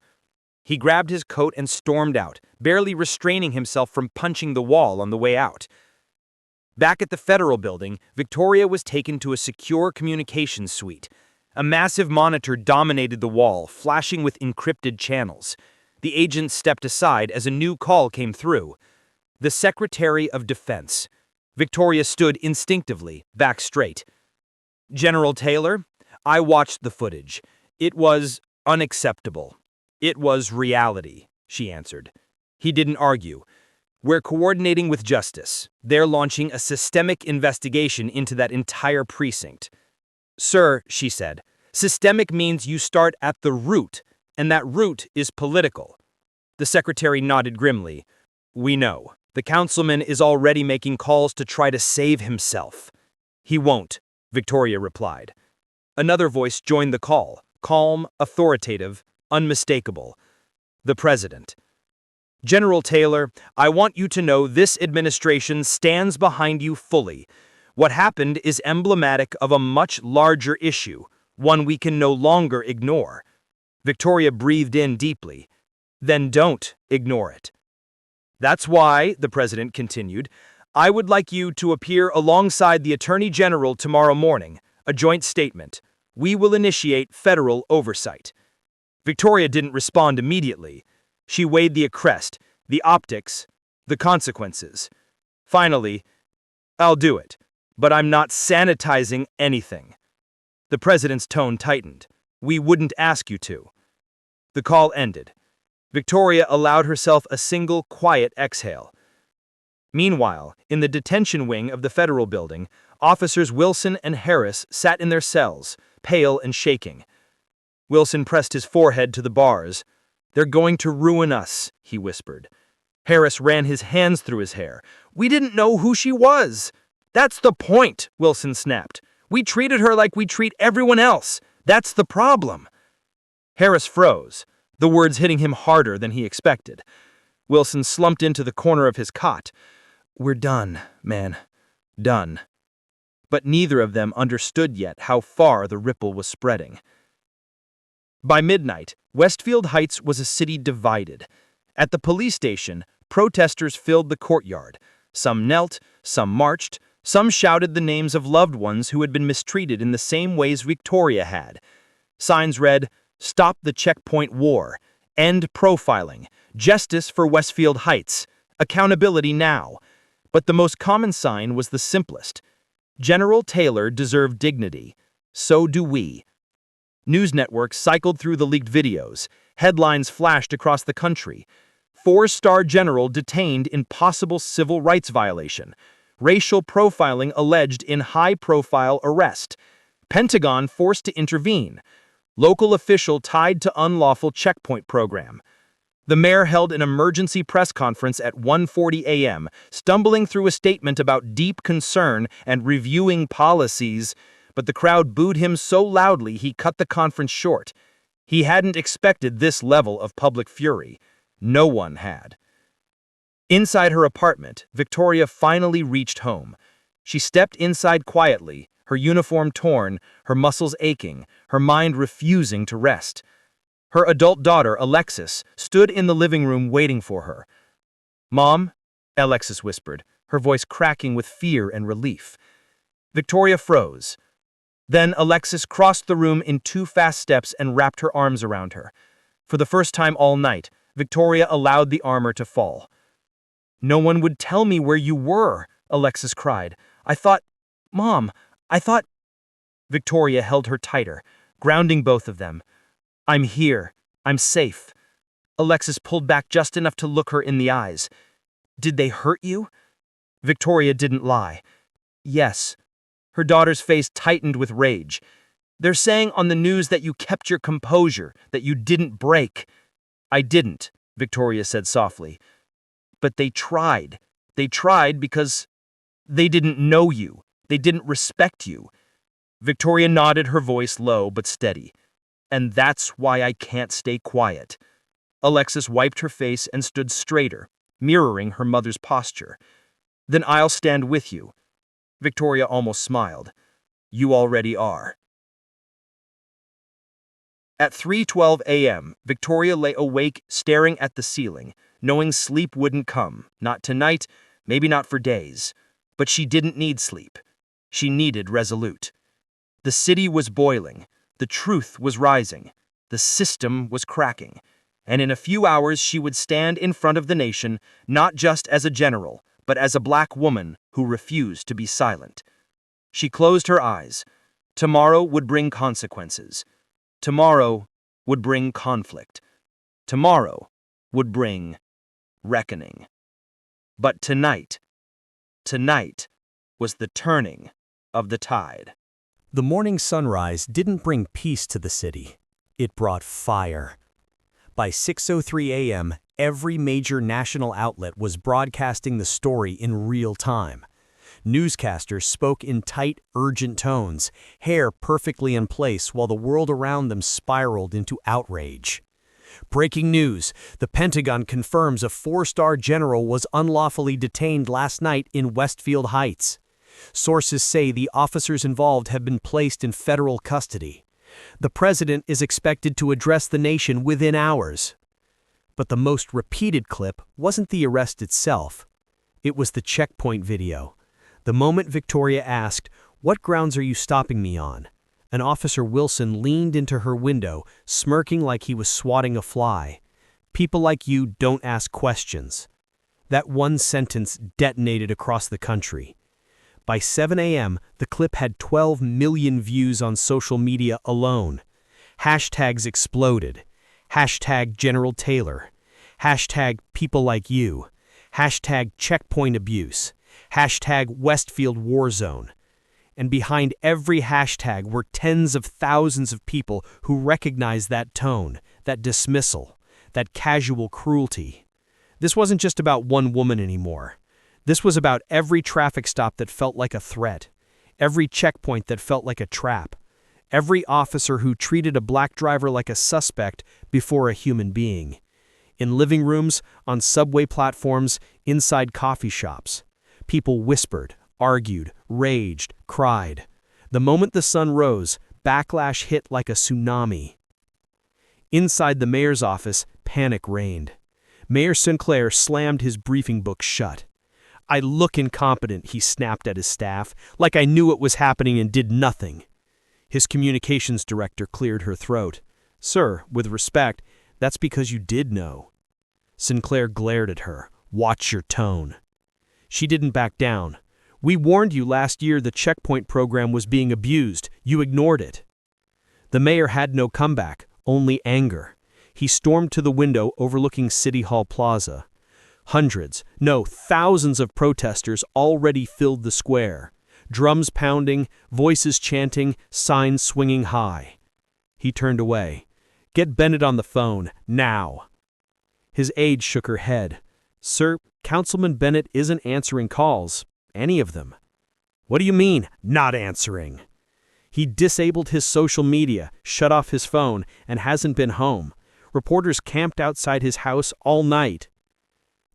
He grabbed his coat and stormed out, barely restraining himself from punching the wall on the way out. Back at the federal building, Victoria was taken to a secure communications suite. A massive monitor dominated the wall, flashing with encrypted channels. The agent stepped aside as a new call came through. The Secretary of Defense. Victoria stood instinctively, back straight. "General Taylor, I watched the footage. It was unacceptable. It was reality," she answered. He didn't argue. "We're coordinating with justice. They're launching a systemic investigation into that entire precinct." "Sir," she said, "systemic means you start at the root, and that root is political." The secretary nodded grimly. "We know. The councilman is already making calls to try to save himself." "He won't," Victoria replied. Another voice joined the call, calm, authoritative, unmistakable. The president. "General Taylor, I want you to know this administration stands behind you fully. What happened is emblematic of a much larger issue, one we can no longer ignore." Victoria breathed in deeply. "Then don't ignore it." "That's why," the president continued, "I would like you to appear alongside the Attorney General tomorrow morning, a joint statement. We will initiate federal oversight." Victoria didn't respond immediately. She weighed the crest, the optics, the consequences. Finally, "I'll do it, but I'm not sanitizing anything." The president's tone tightened. "We wouldn't ask you to." The call ended. Victoria allowed herself a single quiet exhale. Meanwhile, in the detention wing of the federal building, officers Wilson and Harris sat in their cells, pale and shaking. Wilson pressed his forehead to the bars. "They're going to ruin us," he whispered. Harris ran his hands through his hair. "We didn't know who she was." "That's the point," Wilson snapped. "We treated her like we treat everyone else. That's the problem." Harris froze, the words hitting him harder than he expected. Wilson slumped into the corner of his cot. "We're done, man. Done." But neither of them understood yet how far the ripple was spreading. By midnight, Westfield Heights was a city divided. At the police station, protesters filled the courtyard. Some knelt, some marched, some shouted the names of loved ones who had been mistreated in the same ways Victoria had. Signs read, "Stop the Checkpoint War," "End Profiling," "Justice for Westfield Heights," "Accountability Now." But the most common sign was the simplest. "General Taylor deserved dignity. So do we." News networks cycled through the leaked videos. Headlines flashed across the country. 4-star general detained in possible civil rights violation. Racial profiling alleged in high-profile arrest. Pentagon forced to intervene. Local official tied to unlawful checkpoint program. The mayor held an emergency press conference at 1:40 a.m., stumbling through a statement about deep concern and reviewing policies, but the crowd booed him so loudly he cut the conference short. He hadn't expected this level of public fury. No one had. Inside her apartment, Victoria finally reached home. She stepped inside quietly, her uniform torn, her muscles aching, her mind refusing to rest. Her adult daughter, Alexis, stood in the living room waiting for her. "Mom?" Alexis whispered, her voice cracking with fear and relief. Victoria froze. Then Alexis crossed the room in 2 fast steps and wrapped her arms around her. For the first time all night, Victoria allowed the armor to fall. "No one would tell me where you were," Alexis cried. Mom, I thought... Victoria held her tighter, grounding both of them. "I'm here. I'm safe." Alexis pulled back just enough to look her in the eyes. "Did they hurt you?" Victoria didn't lie. "Yes." Her daughter's face tightened with rage. "They're saying on the news that you kept your composure, that you didn't break." "I didn't," Victoria said softly. "But they tried. They tried because they didn't know you. They didn't respect you." Victoria nodded, her voice low but steady. "And that's why I can't stay quiet." Alexis wiped her face and stood straighter, mirroring her mother's posture. "Then I'll stand with you." Victoria almost smiled. "You already are." At 3:12 a.m., Victoria lay awake, staring at the ceiling, knowing sleep wouldn't come, not tonight, maybe not for days. But she didn't need sleep. She needed Resolute. The city was boiling. The truth was rising. The system was cracking. And in a few hours she would stand in front of the nation, not just as a general, but as a black woman who refused to be silent. She closed her eyes. Tomorrow would bring consequences. Tomorrow would bring conflict. Tomorrow would bring reckoning. But tonight was the turning of the tide. The morning sunrise didn't bring peace to the city. It brought fire. By 6:03 a.m., every major national outlet was broadcasting the story in real time. Newscasters spoke in tight, urgent tones, hair perfectly in place while the world around them spiraled into outrage. Breaking news: the Pentagon confirms a 4-star general was unlawfully detained last night in Westfield Heights. Sources say the officers involved have been placed in federal custody. The president is expected to address the nation within hours. But the most repeated clip wasn't the arrest itself. It was the checkpoint video. The moment Victoria asked, "What grounds are you stopping me on?" An officer Wilson leaned into her window, smirking like he was swatting a fly. "People like you don't ask questions." That one sentence detonated across the country. By 7 a.m., the clip had 12 million views on social media alone. Hashtags exploded. Hashtag General Taylor. Hashtag People Like You. #checkpoint abuse, #Westfield war zone. And behind every hashtag were tens of thousands of people who recognized that tone, that dismissal, that casual cruelty. This wasn't just about one woman anymore. This was about every traffic stop that felt like a threat, every checkpoint that felt like a trap, every officer who treated a black driver like a suspect before a human being. In living rooms, on subway platforms, inside coffee shops, people whispered, argued, raged, cried. The moment the sun rose, backlash hit like a tsunami. Inside the mayor's office, panic reigned. Mayor Sinclair slammed his briefing book shut. "I look incompetent," he snapped at his staff, "like I knew it was happening and did nothing." His communications director cleared her throat. "Sir, with respect, that's because you did know." Sinclair glared at her. "Watch your tone." She didn't back down. "We warned you last year the checkpoint program was being abused. You ignored it." The mayor had no comeback, only anger. He stormed to the window overlooking City Hall Plaza. Hundreds, no, thousands of protesters already filled the square. Drums pounding, voices chanting, signs swinging high. He turned away. "Get Bennett on the phone, now." His aide shook her head. "Sir, Councilman Bennett isn't answering calls. Any of them." "What do you mean, not answering?" "He disabled his social media, shut off his phone, and hasn't been home. Reporters camped outside his house all night."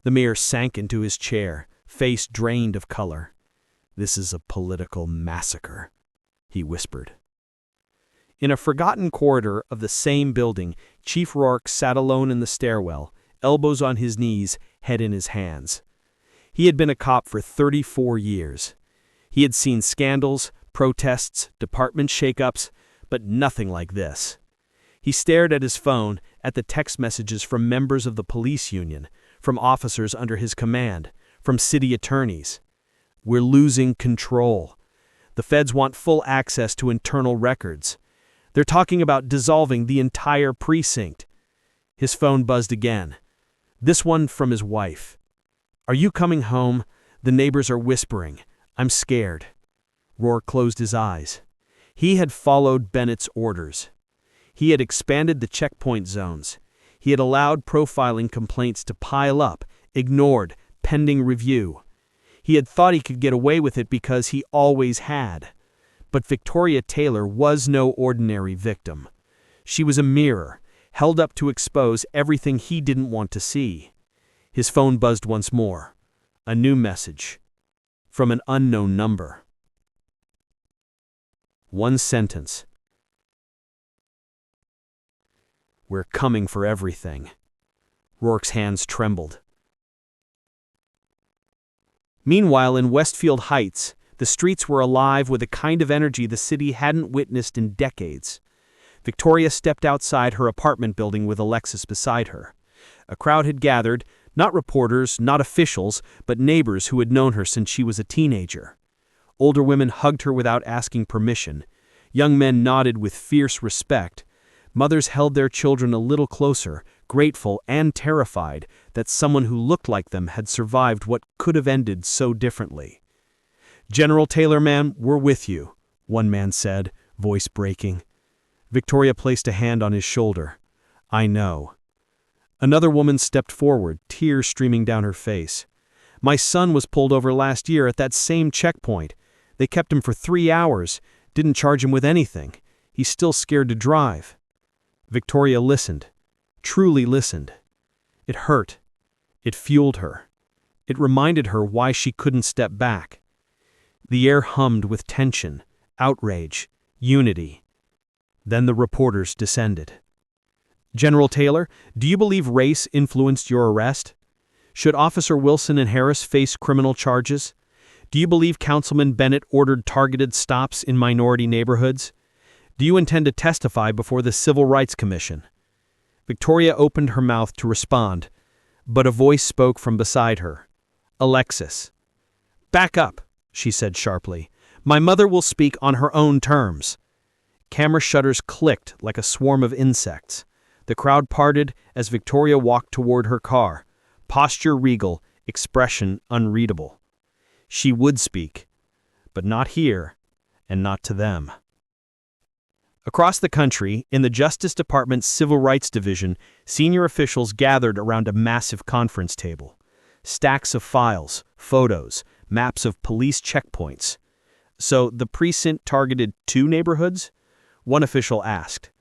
The mayor sank into his chair, face drained of color. "This is a political massacre," he whispered. In a forgotten corridor of the same building, Chief Rourke sat alone in the stairwell, elbows on his knees, head in his hands. He had been a cop for 34 years. He had seen scandals, protests, department shakeups, but nothing like this. He stared at his phone, at the text messages from members of the police union, from officers under his command, from city attorneys. "We're losing control. The feds want full access to internal records. They're talking about dissolving the entire precinct." His phone buzzed again. This one from his wife. "Are you coming home? The neighbors are whispering. I'm scared." Rourke closed his eyes. He had followed Bennett's orders. He had expanded the checkpoint zones. He had allowed profiling complaints to pile up, ignored, pending review. He had thought he could get away with it because he always had. But Victoria Taylor was no ordinary victim. She was a mirror, held up to expose everything he didn't want to see. His phone buzzed once more. A new message. From an unknown number. One sentence. "We're coming for everything." Rourke's hands trembled. Meanwhile, in Westfield Heights, the streets were alive with a kind of energy the city hadn't witnessed in decades. Victoria stepped outside her apartment building with Alexis beside her. A crowd had gathered, not reporters, not officials, but neighbors who had known her since she was a teenager. Older women hugged her without asking permission. Young men nodded with fierce respect. Mothers held their children a little closer, grateful and terrified that someone who looked like them had survived what could have ended so differently. "General Taylor, ma'am, we're with you," one man said, voice breaking. Victoria placed a hand on his shoulder. "I know." Another woman stepped forward, tears streaming down her face. "My son was pulled over last year at that same checkpoint. They kept him for 3 hours, didn't charge him with anything. He's still scared to drive." Victoria listened, truly listened. It hurt. It fueled her. It reminded her why she couldn't step back. The air hummed with tension, outrage, unity. Then the reporters descended. "General Taylor, do you believe race influenced your arrest? Should Officer Wilson and Harris face criminal charges? Do you believe Councilman Bennett ordered targeted stops in minority neighborhoods? Do you intend to testify before the Civil Rights Commission?" Victoria opened her mouth to respond, but a voice spoke from beside her. "Alexis." "Back up," she said sharply. "My mother will speak on her own terms." Camera shutters clicked like a swarm of insects. The crowd parted as Victoria walked toward her car, posture regal, expression unreadable. She would speak, but not here, and not to them. Across the country, in the Justice Department's Civil Rights Division, senior officials gathered around a massive conference table. Stacks of files, photos, maps of police checkpoints. So the precinct targeted 2 neighborhoods? One official asked.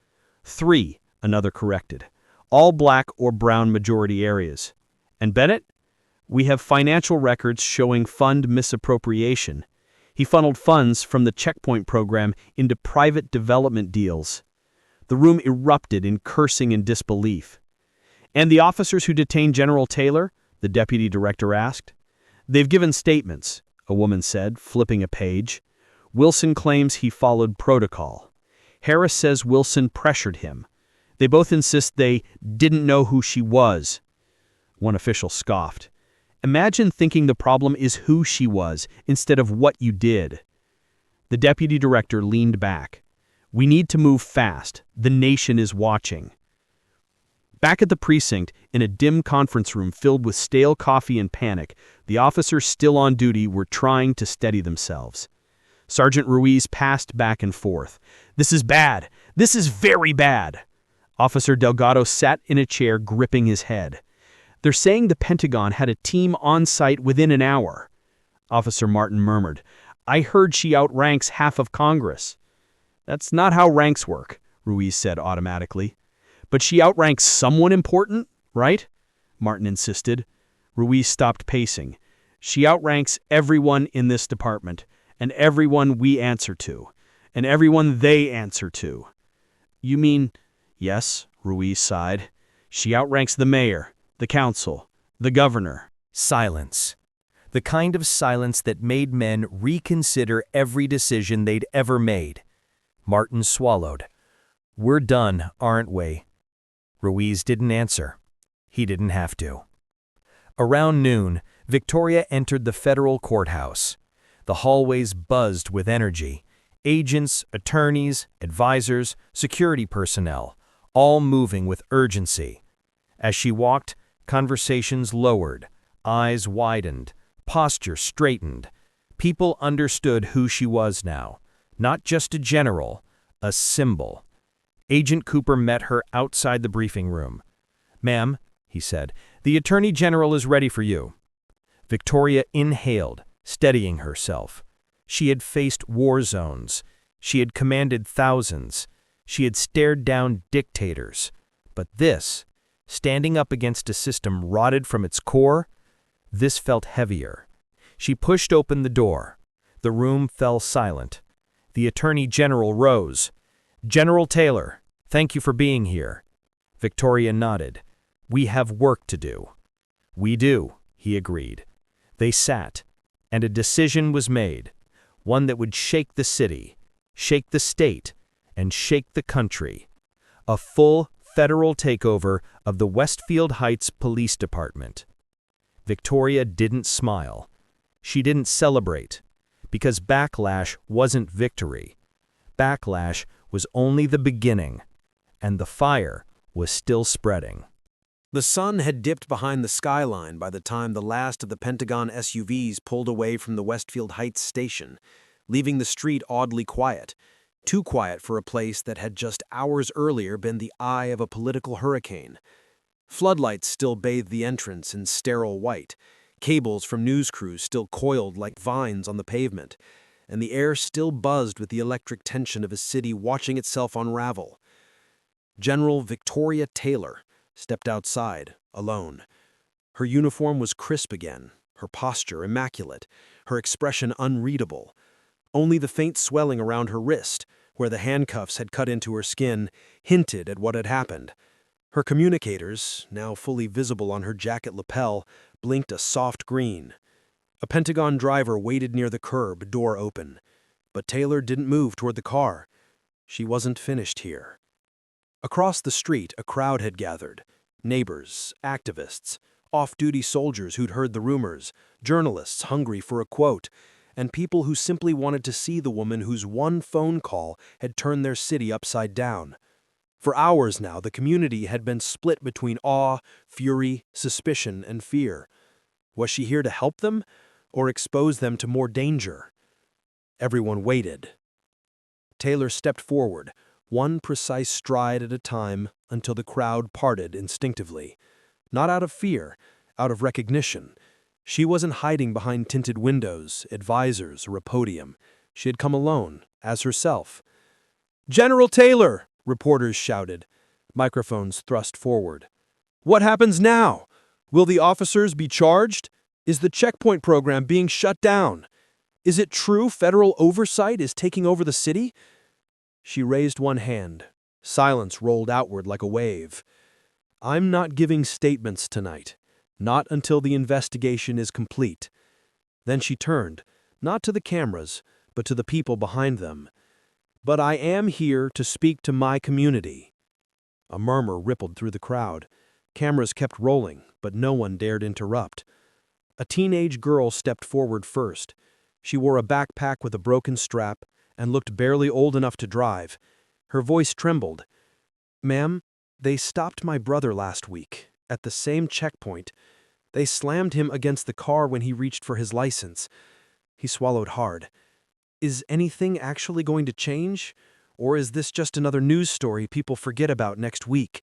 3, another corrected. All black or brown majority areas. And Bennett? We have financial records showing fund misappropriation. He funneled funds from the checkpoint program into private development deals. The room erupted in cursing and disbelief. And the officers who detained General Taylor? The deputy director asked. They've given statements, a woman said, flipping a page. Wilson claims he followed protocol. Harris says Wilson pressured him. They both insist they didn't know who she was. One official scoffed. Imagine thinking the problem is who she was instead of what you did. The deputy director leaned back. We need to move fast. The nation is watching. Back at the precinct, in a dim conference room filled with stale coffee and panic, the officers still on duty were trying to steady themselves. Sergeant Ruiz passed back and forth. This is bad. This is very bad. Officer Delgado sat in a chair gripping his head. They're saying the Pentagon had a team on site within an hour. Officer Martin murmured, I heard she outranks half of Congress. That's not how ranks work, Ruiz said automatically. But she outranks someone important, right? Martin insisted. Ruiz stopped pacing. She outranks everyone in this department, and everyone we answer to, and everyone they answer to. You mean, yes, Ruiz sighed. She outranks the mayor, the council, the governor. Silence. The kind of silence that made men reconsider every decision they'd ever made. Martin swallowed. We're done, aren't we? Ruiz didn't answer. He didn't have to. Around noon, Victoria entered the federal courthouse. The hallways buzzed with energy. Agents, attorneys, advisors, security personnel, all moving with urgency. As she walked, conversations lowered, eyes widened, posture straightened. People understood who she was now. Not just a general, a symbol. Agent Cooper met her outside the briefing room. Ma'am, he said, the Attorney General is ready for you. Victoria inhaled, steadying herself. She had faced war zones. She had commanded thousands. She had stared down dictators. But this, standing up against a system rotted from its core, this felt heavier. She pushed open the door. The room fell silent. The Attorney General rose. General Taylor, thank you for being here. Victoria nodded. We have work to do. We do, he agreed. They sat, and a decision was made, one that would shake the city, shake the state, and shake the country. A full federal takeover of the Westfield Heights Police Department. Victoria didn't smile. She didn't celebrate, because backlash wasn't victory. Backlash was only the beginning, and the fire was still spreading. The sun had dipped behind the skyline by the time the last of the Pentagon SUVs pulled away from the Westfield Heights station, leaving the street oddly quiet, too quiet for a place that had just hours earlier been the eye of a political hurricane. Floodlights still bathed the entrance in sterile white, cables from news crews still coiled like vines on the pavement, and the air still buzzed with the electric tension of a city watching itself unravel. General Victoria Taylor stepped outside, alone. Her uniform was crisp again, her posture immaculate, her expression unreadable. Only the faint swelling around her wrist, where the handcuffs had cut into her skin, hinted at what had happened. Her communicators, now fully visible on her jacket lapel, blinked a soft green. A Pentagon driver waited near the curb, door open. But Taylor didn't move toward the car. She wasn't finished here. Across the street, a crowd had gathered. Neighbors, activists, off-duty soldiers who'd heard the rumors, journalists hungry for a quote, and people who simply wanted to see the woman whose one phone call had turned their city upside down. For hours now, the community had been split between awe, fury, suspicion, and fear. Was she here to help them or expose them to more danger? Everyone waited. Taylor stepped forward, one precise stride at a time, until the crowd parted instinctively. Not out of fear, out of recognition. She wasn't hiding behind tinted windows, advisors, or a podium. She had come alone, as herself. "General Taylor!" reporters shouted. Microphones thrust forward. "What happens now? Will the officers be charged? Is the checkpoint program being shut down? Is it true federal oversight is taking over the city?" She raised one hand. Silence rolled outward like a wave. "I'm not giving statements tonight. Not until the investigation is complete." Then she turned, not to the cameras, but to the people behind them. "But I am here to speak to my community." A murmur rippled through the crowd. Cameras kept rolling, but no one dared interrupt. A teenage girl stepped forward first. She wore a backpack with a broken strap and looked barely old enough to drive. Her voice trembled. "Ma'am, they stopped my brother last week, at the same checkpoint. They slammed him against the car when he reached for his license." He swallowed hard. "Is anything actually going to change? Or is this just another news story people forget about next week?"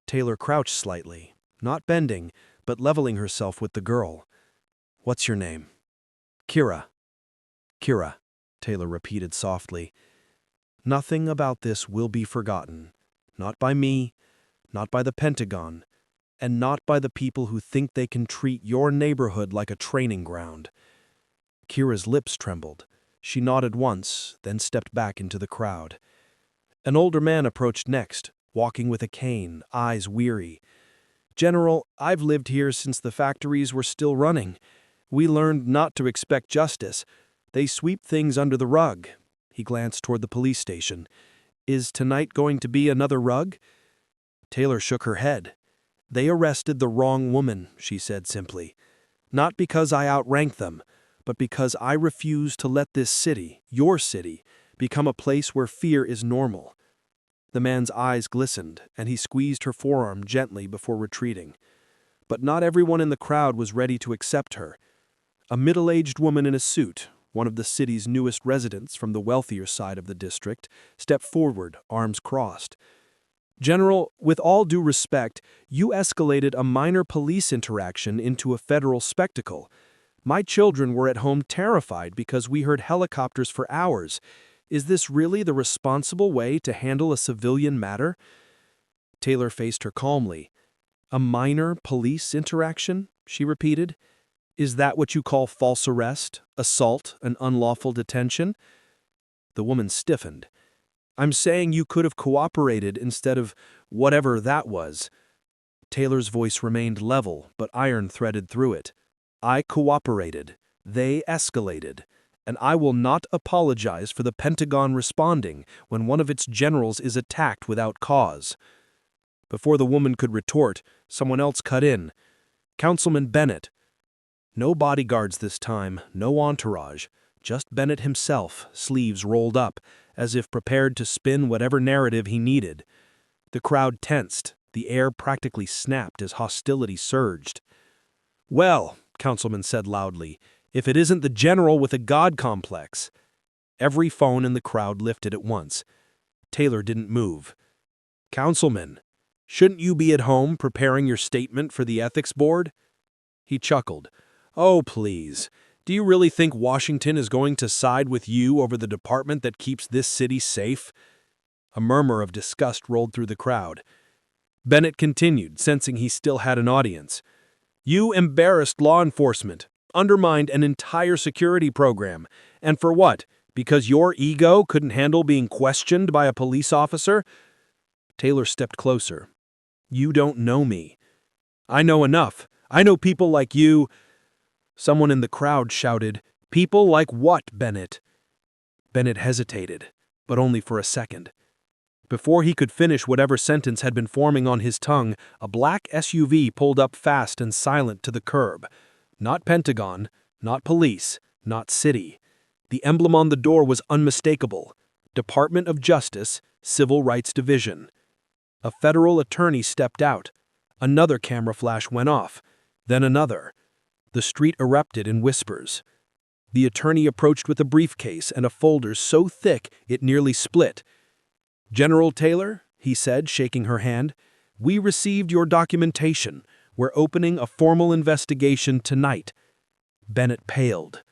Taylor crouched slightly, not bending, but leveling herself with the girl. "What's your name?" "Kira." "Kira," Taylor repeated softly. "Nothing about this will be forgotten. Not by me, not by the Pentagon, and not by the people who think they can treat your neighborhood like a training ground." Kira's lips trembled. She nodded once, then stepped back into the crowd. An older man approached next, walking with a cane, eyes weary. "General, I've lived here since the factories were still running. We learned not to expect justice. They sweep things under the rug." He glanced toward the police station. "Is tonight going to be another rug?" Taylor shook her head. "They arrested the wrong woman," she said simply. "Not because I outrank them, but because I refuse to let this city, your city, become a place where fear is normal." The man's eyes glistened, and he squeezed her forearm gently before retreating. But not everyone in the crowd was ready to accept her. A middle-aged woman in a suit, one of the city's newest residents from the wealthier side of the district, stepped forward, arms crossed. "General, with all due respect, you escalated a minor police interaction into a federal spectacle. My children were at home terrified because we heard helicopters for hours. Is this really the responsible way to handle a civilian matter?" Taylor faced her calmly. "A minor police interaction?" she repeated. "Is that what you call false arrest, assault, and unlawful detention?" The woman stiffened. "I'm saying you could have cooperated instead of whatever that was." Taylor's voice remained level, but iron threaded through it. "I cooperated. They escalated. And I will not apologize for the Pentagon responding when one of its generals is attacked without cause." Before the woman could retort, someone else cut in. "Councilman Bennett." No bodyguards this time, no entourage, just Bennett himself, sleeves rolled up, as if prepared to spin whatever narrative he needed. The crowd tensed, the air practically snapped as hostility surged. "Well," Councilman said loudly, "if it isn't the general with a god complex." Every phone in the crowd lifted at once. Taylor didn't move. "Councilman, shouldn't you be at home preparing your statement for the ethics board?" He chuckled. "Oh, please. Do you really think Washington is going to side with you over the department that keeps this city safe?" A murmur of disgust rolled through the crowd. Bennett continued, sensing he still had an audience. "You embarrassed law enforcement, undermined an entire security program. And for what? Because your ego couldn't handle being questioned by a police officer?" Taylor stepped closer. "You don't know me." "I know enough. I know people like you." Someone in the crowd shouted, "People like what, Bennett?" Bennett hesitated, but only for a second. Before he could finish whatever sentence had been forming on his tongue, a black SUV pulled up fast and silent to the curb. Not Pentagon, not police, not city. The emblem on the door was unmistakable. Department of Justice, Civil Rights Division. A federal attorney stepped out. Another camera flash went off. Then another. The street erupted in whispers. The attorney approached with a briefcase and a folder so thick it nearly split. "General Taylor," he said, shaking her hand, "we received your documentation. We're opening a formal investigation tonight." Bennett paled.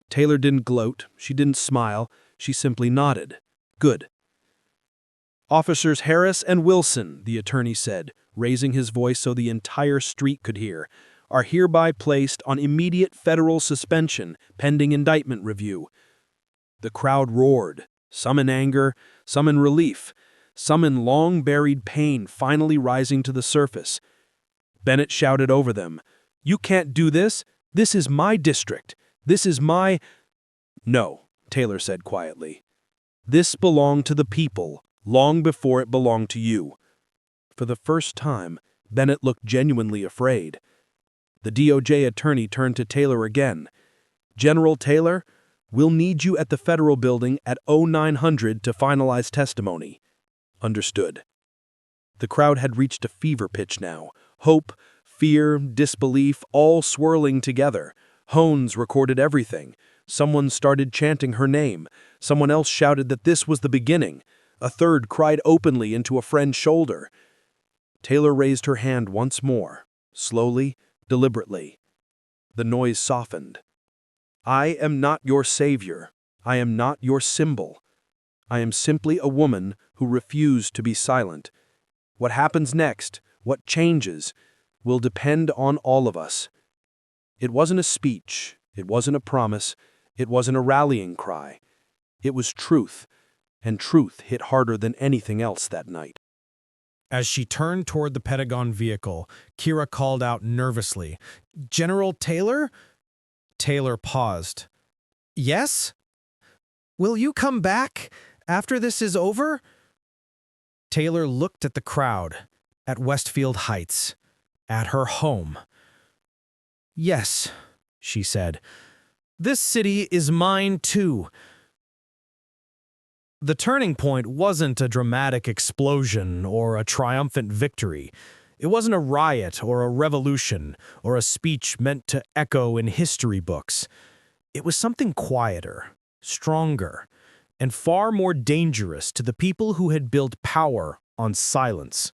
Taylor didn't gloat, she didn't smile, she simply nodded. "Good." "Officers Harris and Wilson," the attorney said, raising his voice so the entire street could hear, "are hereby placed on immediate federal suspension pending indictment review." The crowd roared, some in anger, some in relief, some in long-buried pain finally rising to the surface. Bennett shouted over them, "You can't do this! This is my district! This is my—" "No," Taylor said quietly. "This belonged to the people, long before it belonged to you." For the first time, Bennett looked genuinely afraid. The DOJ attorney turned to Taylor again. "General Taylor, we'll need you at the federal building at 0900 to finalize testimony." "Understood." The crowd had reached a fever pitch now. Hope, fear, disbelief, all swirling together. Hones recorded everything. Someone started chanting her name. Someone else shouted that this was the beginning. A third cried openly into a friend's shoulder. Taylor raised her hand once more, slowly, deliberately. The noise softened. "I am not your savior. I am not your symbol. I am simply a woman who refused to be silent. What happens next, what changes, will depend on all of us." It wasn't a speech, it wasn't a promise, it wasn't a rallying cry. It was truth, and truth hit harder than anything else that night. As she turned toward the Pentagon vehicle, Kira called out nervously, "General Taylor?" Taylor paused. "Yes? Will you come back after this is over?" Taylor looked at the crowd, at Westfield Heights, at her home. "Yes," she said. "This city is mine too." The turning point wasn't a dramatic explosion or a triumphant victory. It wasn't a riot or a revolution or a speech meant to echo in history books. It was something quieter, stronger, and far more dangerous to the people who had built power on silence.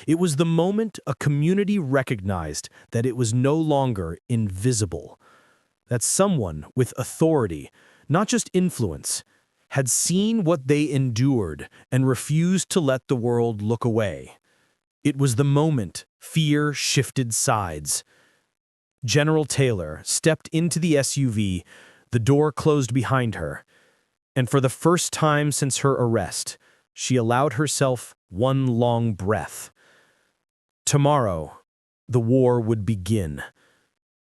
It was the moment a community recognized that it was no longer invisible, that someone with authority, not just influence, had seen what they endured and refused to let the world look away. It was the moment fear shifted sides. General Taylor stepped into the SUV, the door closed behind her, and for the first time since her arrest, she allowed herself one long breath. Tomorrow, the war would begin.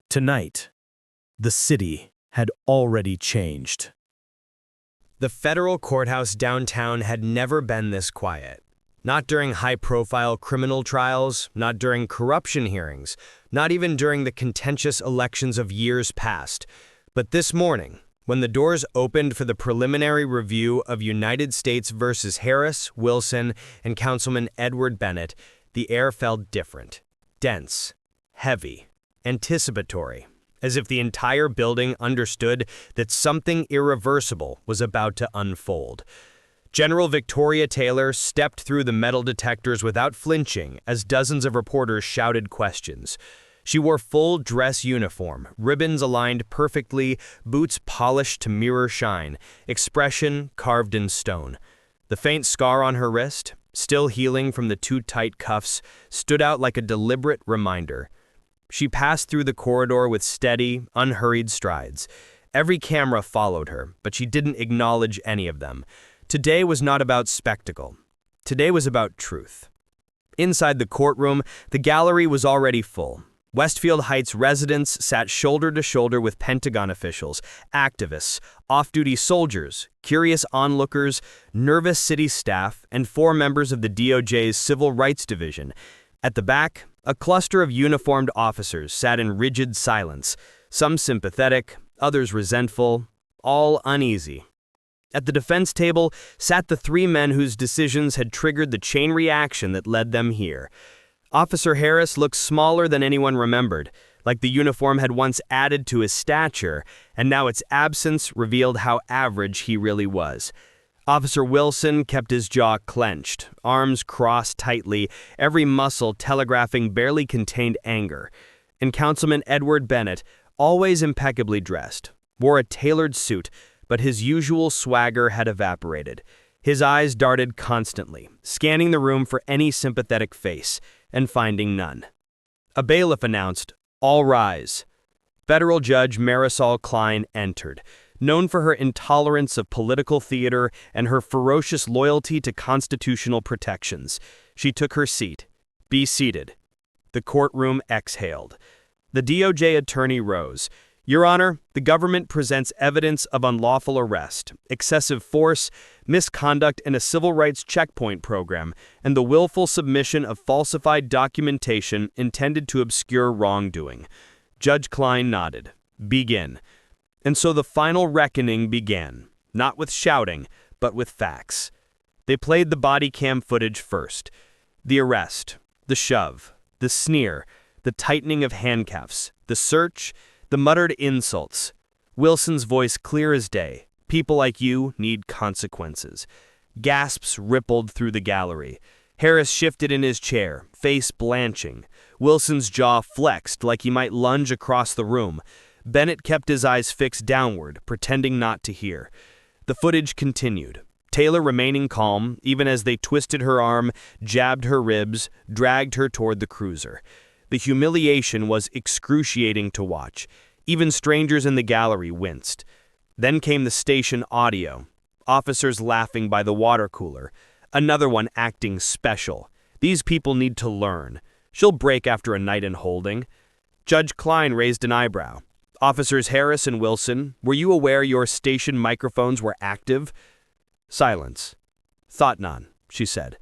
Tonight, the city had already changed. The federal courthouse downtown had never been this quiet. Not during high-profile criminal trials, not during corruption hearings, not even during the contentious elections of years past. But this morning, when the doors opened for the preliminary review of United States versus Harris, Wilson, and Councilman Edward Bennett, the air felt different, dense, heavy, anticipatory, as if the entire building understood that something irreversible was about to unfold. General Victoria Taylor stepped through the metal detectors without flinching as dozens of reporters shouted questions. She wore full dress uniform, ribbons aligned perfectly, boots polished to mirror shine, expression carved in stone. The faint scar on her wrist, still healing from the too tight cuffs, stood out like a deliberate reminder. She passed through the corridor with steady, unhurried strides. Every camera followed her, but she didn't acknowledge any of them. Today was not about spectacle. Today was about truth. Inside the courtroom, the gallery was already full. Westfield Heights residents sat shoulder to shoulder with Pentagon officials, activists, off-duty soldiers, curious onlookers, nervous city staff, and 4 members of the DOJ's Civil Rights Division. At the back, a cluster of uniformed officers sat in rigid silence, some sympathetic, others resentful, all uneasy. At the defense table sat the 3 men whose decisions had triggered the chain reaction that led them here. Officer Harris looked smaller than anyone remembered, like the uniform had once added to his stature, and now its absence revealed how average he really was. Officer Wilson kept his jaw clenched, arms crossed tightly, every muscle telegraphing barely contained anger. And Councilman Edward Bennett, always impeccably dressed, wore a tailored suit, but his usual swagger had evaporated. His eyes darted constantly, scanning the room for any sympathetic face, and finding none. A bailiff announced, "All rise." Federal Judge Marisol Klein entered, known for her intolerance of political theater and her ferocious loyalty to constitutional protections. She took her seat. "Be seated." The courtroom exhaled. The DOJ attorney rose. "Your Honor, the government presents evidence of unlawful arrest, excessive force, misconduct in a civil rights checkpoint program, and the willful submission of falsified documentation intended to obscure wrongdoing." Judge Klein nodded. "Begin." And so the final reckoning began, not with shouting, but with facts. They played the body cam footage first. The arrest, the shove, the sneer, the tightening of handcuffs, the search, the muttered insults. Wilson's voice clear as day. "People like you need consequences." Gasps rippled through the gallery. Harris shifted in his chair, face blanching. Wilson's jaw flexed like he might lunge across the room. Bennett kept his eyes fixed downward, pretending not to hear. The footage continued. Taylor remaining calm, even as they twisted her arm, jabbed her ribs, dragged her toward the cruiser. The humiliation was excruciating to watch. Even strangers in the gallery winced. Then came the station audio. Officers laughing by the water cooler. Another one acting special. These people need to learn. She'll break after a night in holding. Judge Klein raised an eyebrow. "Officers Harris and Wilson, were you aware your station microphones were active?" Silence. "Thought none," she said.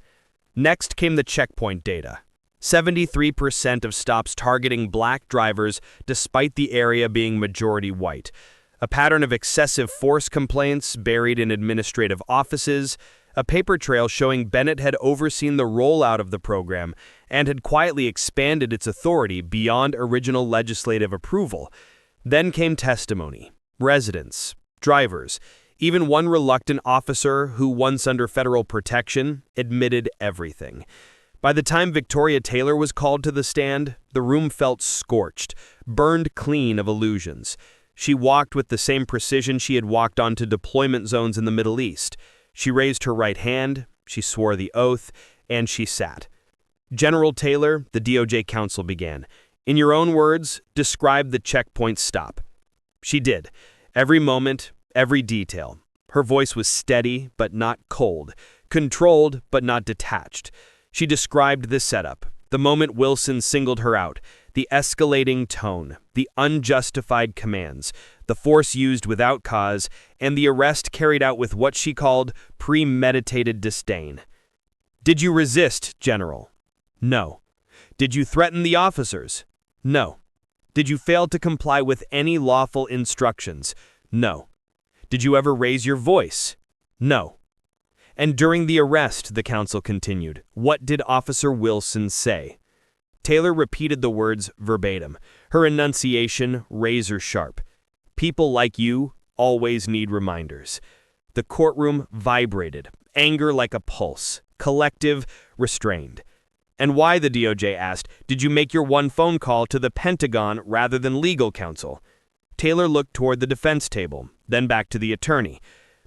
Next came the checkpoint data. 73% of stops targeting black drivers despite the area being majority white. A pattern of excessive force complaints buried in administrative offices. A paper trail showing Bennett had overseen the rollout of the program and had quietly expanded its authority beyond original legislative approval. Then came testimony. Residents, drivers, even one reluctant officer who, once under federal protection, admitted everything. By the time Victoria Taylor was called to the stand, the room felt scorched, burned clean of illusions. She walked with the same precision she had walked onto deployment zones in the Middle East. She raised her right hand, she swore the oath, and she sat. "General Taylor," the DOJ counsel began, "in your own words, describe the checkpoint stop." She did. Every moment, every detail. Her voice was steady, but not cold. Controlled, but not detached. She described the setup, the moment Wilson singled her out, the escalating tone, the unjustified commands, the force used without cause, and the arrest carried out with what she called premeditated disdain. "Did you resist, General?" "No." "Did you threaten the officers?" "No." "Did you fail to comply with any lawful instructions?" "No." "Did you ever raise your voice?" "No." "And during the arrest," the counsel continued, "what did Officer Wilson say?" Taylor repeated the words verbatim, her enunciation razor sharp. "People like you always need reminders." The courtroom vibrated, anger like a pulse, collective, restrained. "And why," the DOJ asked, "did you make your one phone call to the Pentagon rather than legal counsel?" Taylor looked toward the defense table, then back to the attorney.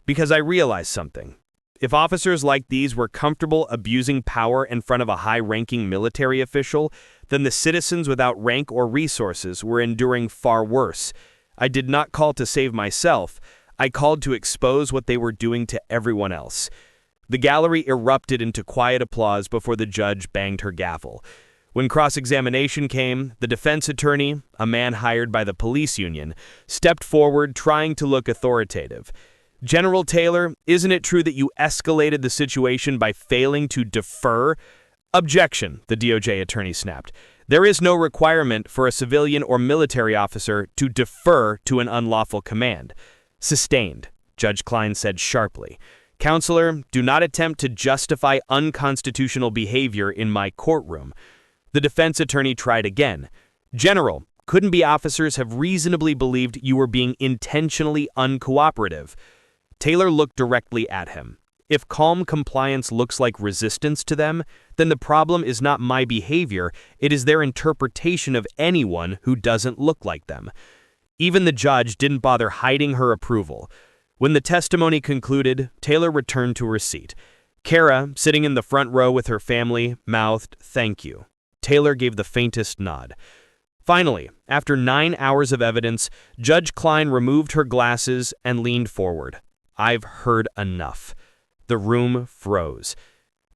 "Because I realized something. If officers like these were comfortable abusing power in front of a high-ranking military official, then the citizens without rank or resources were enduring far worse. I did not call to save myself. I called to expose what they were doing to everyone else." The gallery erupted into quiet applause before the judge banged her gavel. When cross-examination came, the defense attorney, a man hired by the police union, stepped forward trying to look authoritative. "General Taylor, isn't it true that you escalated the situation by failing to defer?" "Objection," the DOJ attorney snapped. "There is no requirement for a civilian or military officer to defer to an unlawful command." "Sustained," Judge Klein said sharply. "Counselor, do not attempt to justify unconstitutional behavior in my courtroom." The defense attorney tried again. "General, Couldn't be officers have reasonably believed you were being intentionally uncooperative? Taylor looked directly at him. If calm compliance looks like resistance to them, then the problem is not my behavior, it is their interpretation of anyone who doesn't look like them. Even the judge didn't bother hiding her approval. When the testimony concluded, Taylor returned to her seat. Kara, sitting in the front row with her family, mouthed, "Thank you." Taylor gave the faintest nod. Finally, after 9 hours of evidence, Judge Klein removed her glasses and leaned forward. "I've heard enough." The room froze.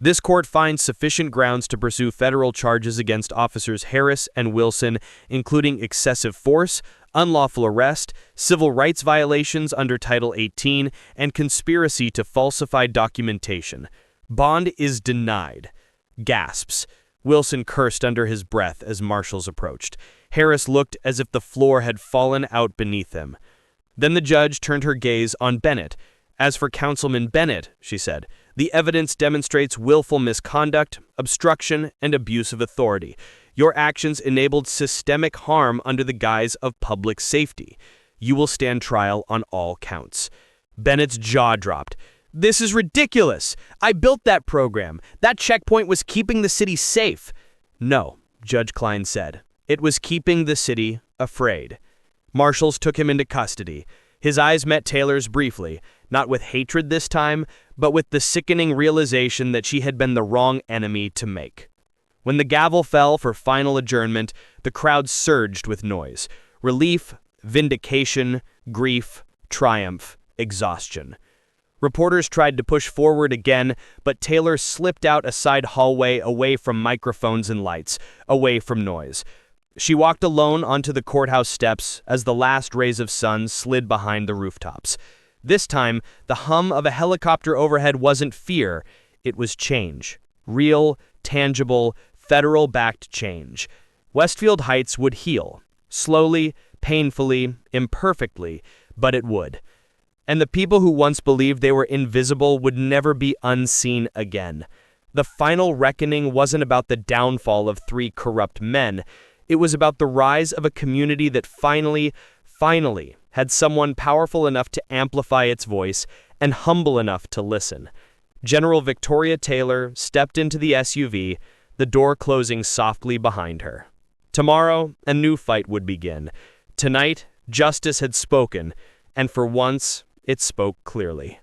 This court finds sufficient grounds to pursue federal charges against officers Harris and Wilson, including excessive force, unlawful arrest, civil rights violations under Title 18, and conspiracy to falsify documentation. Bond is denied. Gasps. Wilson cursed under his breath as marshals approached. Harris looked as if the floor had fallen out beneath him. Then the judge turned her gaze on Bennett. "As for Councilman Bennett," she said, "the evidence demonstrates willful misconduct, obstruction, and abuse of authority. Your actions enabled systemic harm under the guise of public safety. You will stand trial on all counts." Bennett's jaw dropped. "This is ridiculous! I built that program. That checkpoint was keeping the city safe." "No," Judge Klein said. "It was keeping the city afraid." Marshals took him into custody. His eyes met Taylor's briefly, not with hatred this time, but with the sickening realization that she had been the wrong enemy to make. When the gavel fell for final adjournment, the crowd surged with noise. Relief, vindication, grief, triumph, exhaustion. Reporters tried to push forward again, but Taylor slipped out a side hallway away from microphones and lights, away from noise. She walked alone onto the courthouse steps as the last rays of sun slid behind the rooftops. This time, the hum of a helicopter overhead wasn't fear, it was change. Real, tangible, federal-backed change. Westfield Heights would heal. Slowly, painfully, imperfectly, but it would. And the people who once believed they were invisible would never be unseen again. The final reckoning wasn't about the downfall of 3 corrupt men. It was about the rise of a community that finally had someone powerful enough to amplify its voice and humble enough to listen. General Victoria Taylor stepped into the SUV, the door closing softly behind her. Tomorrow, a new fight would begin. Tonight, justice had spoken, and for once, it spoke clearly.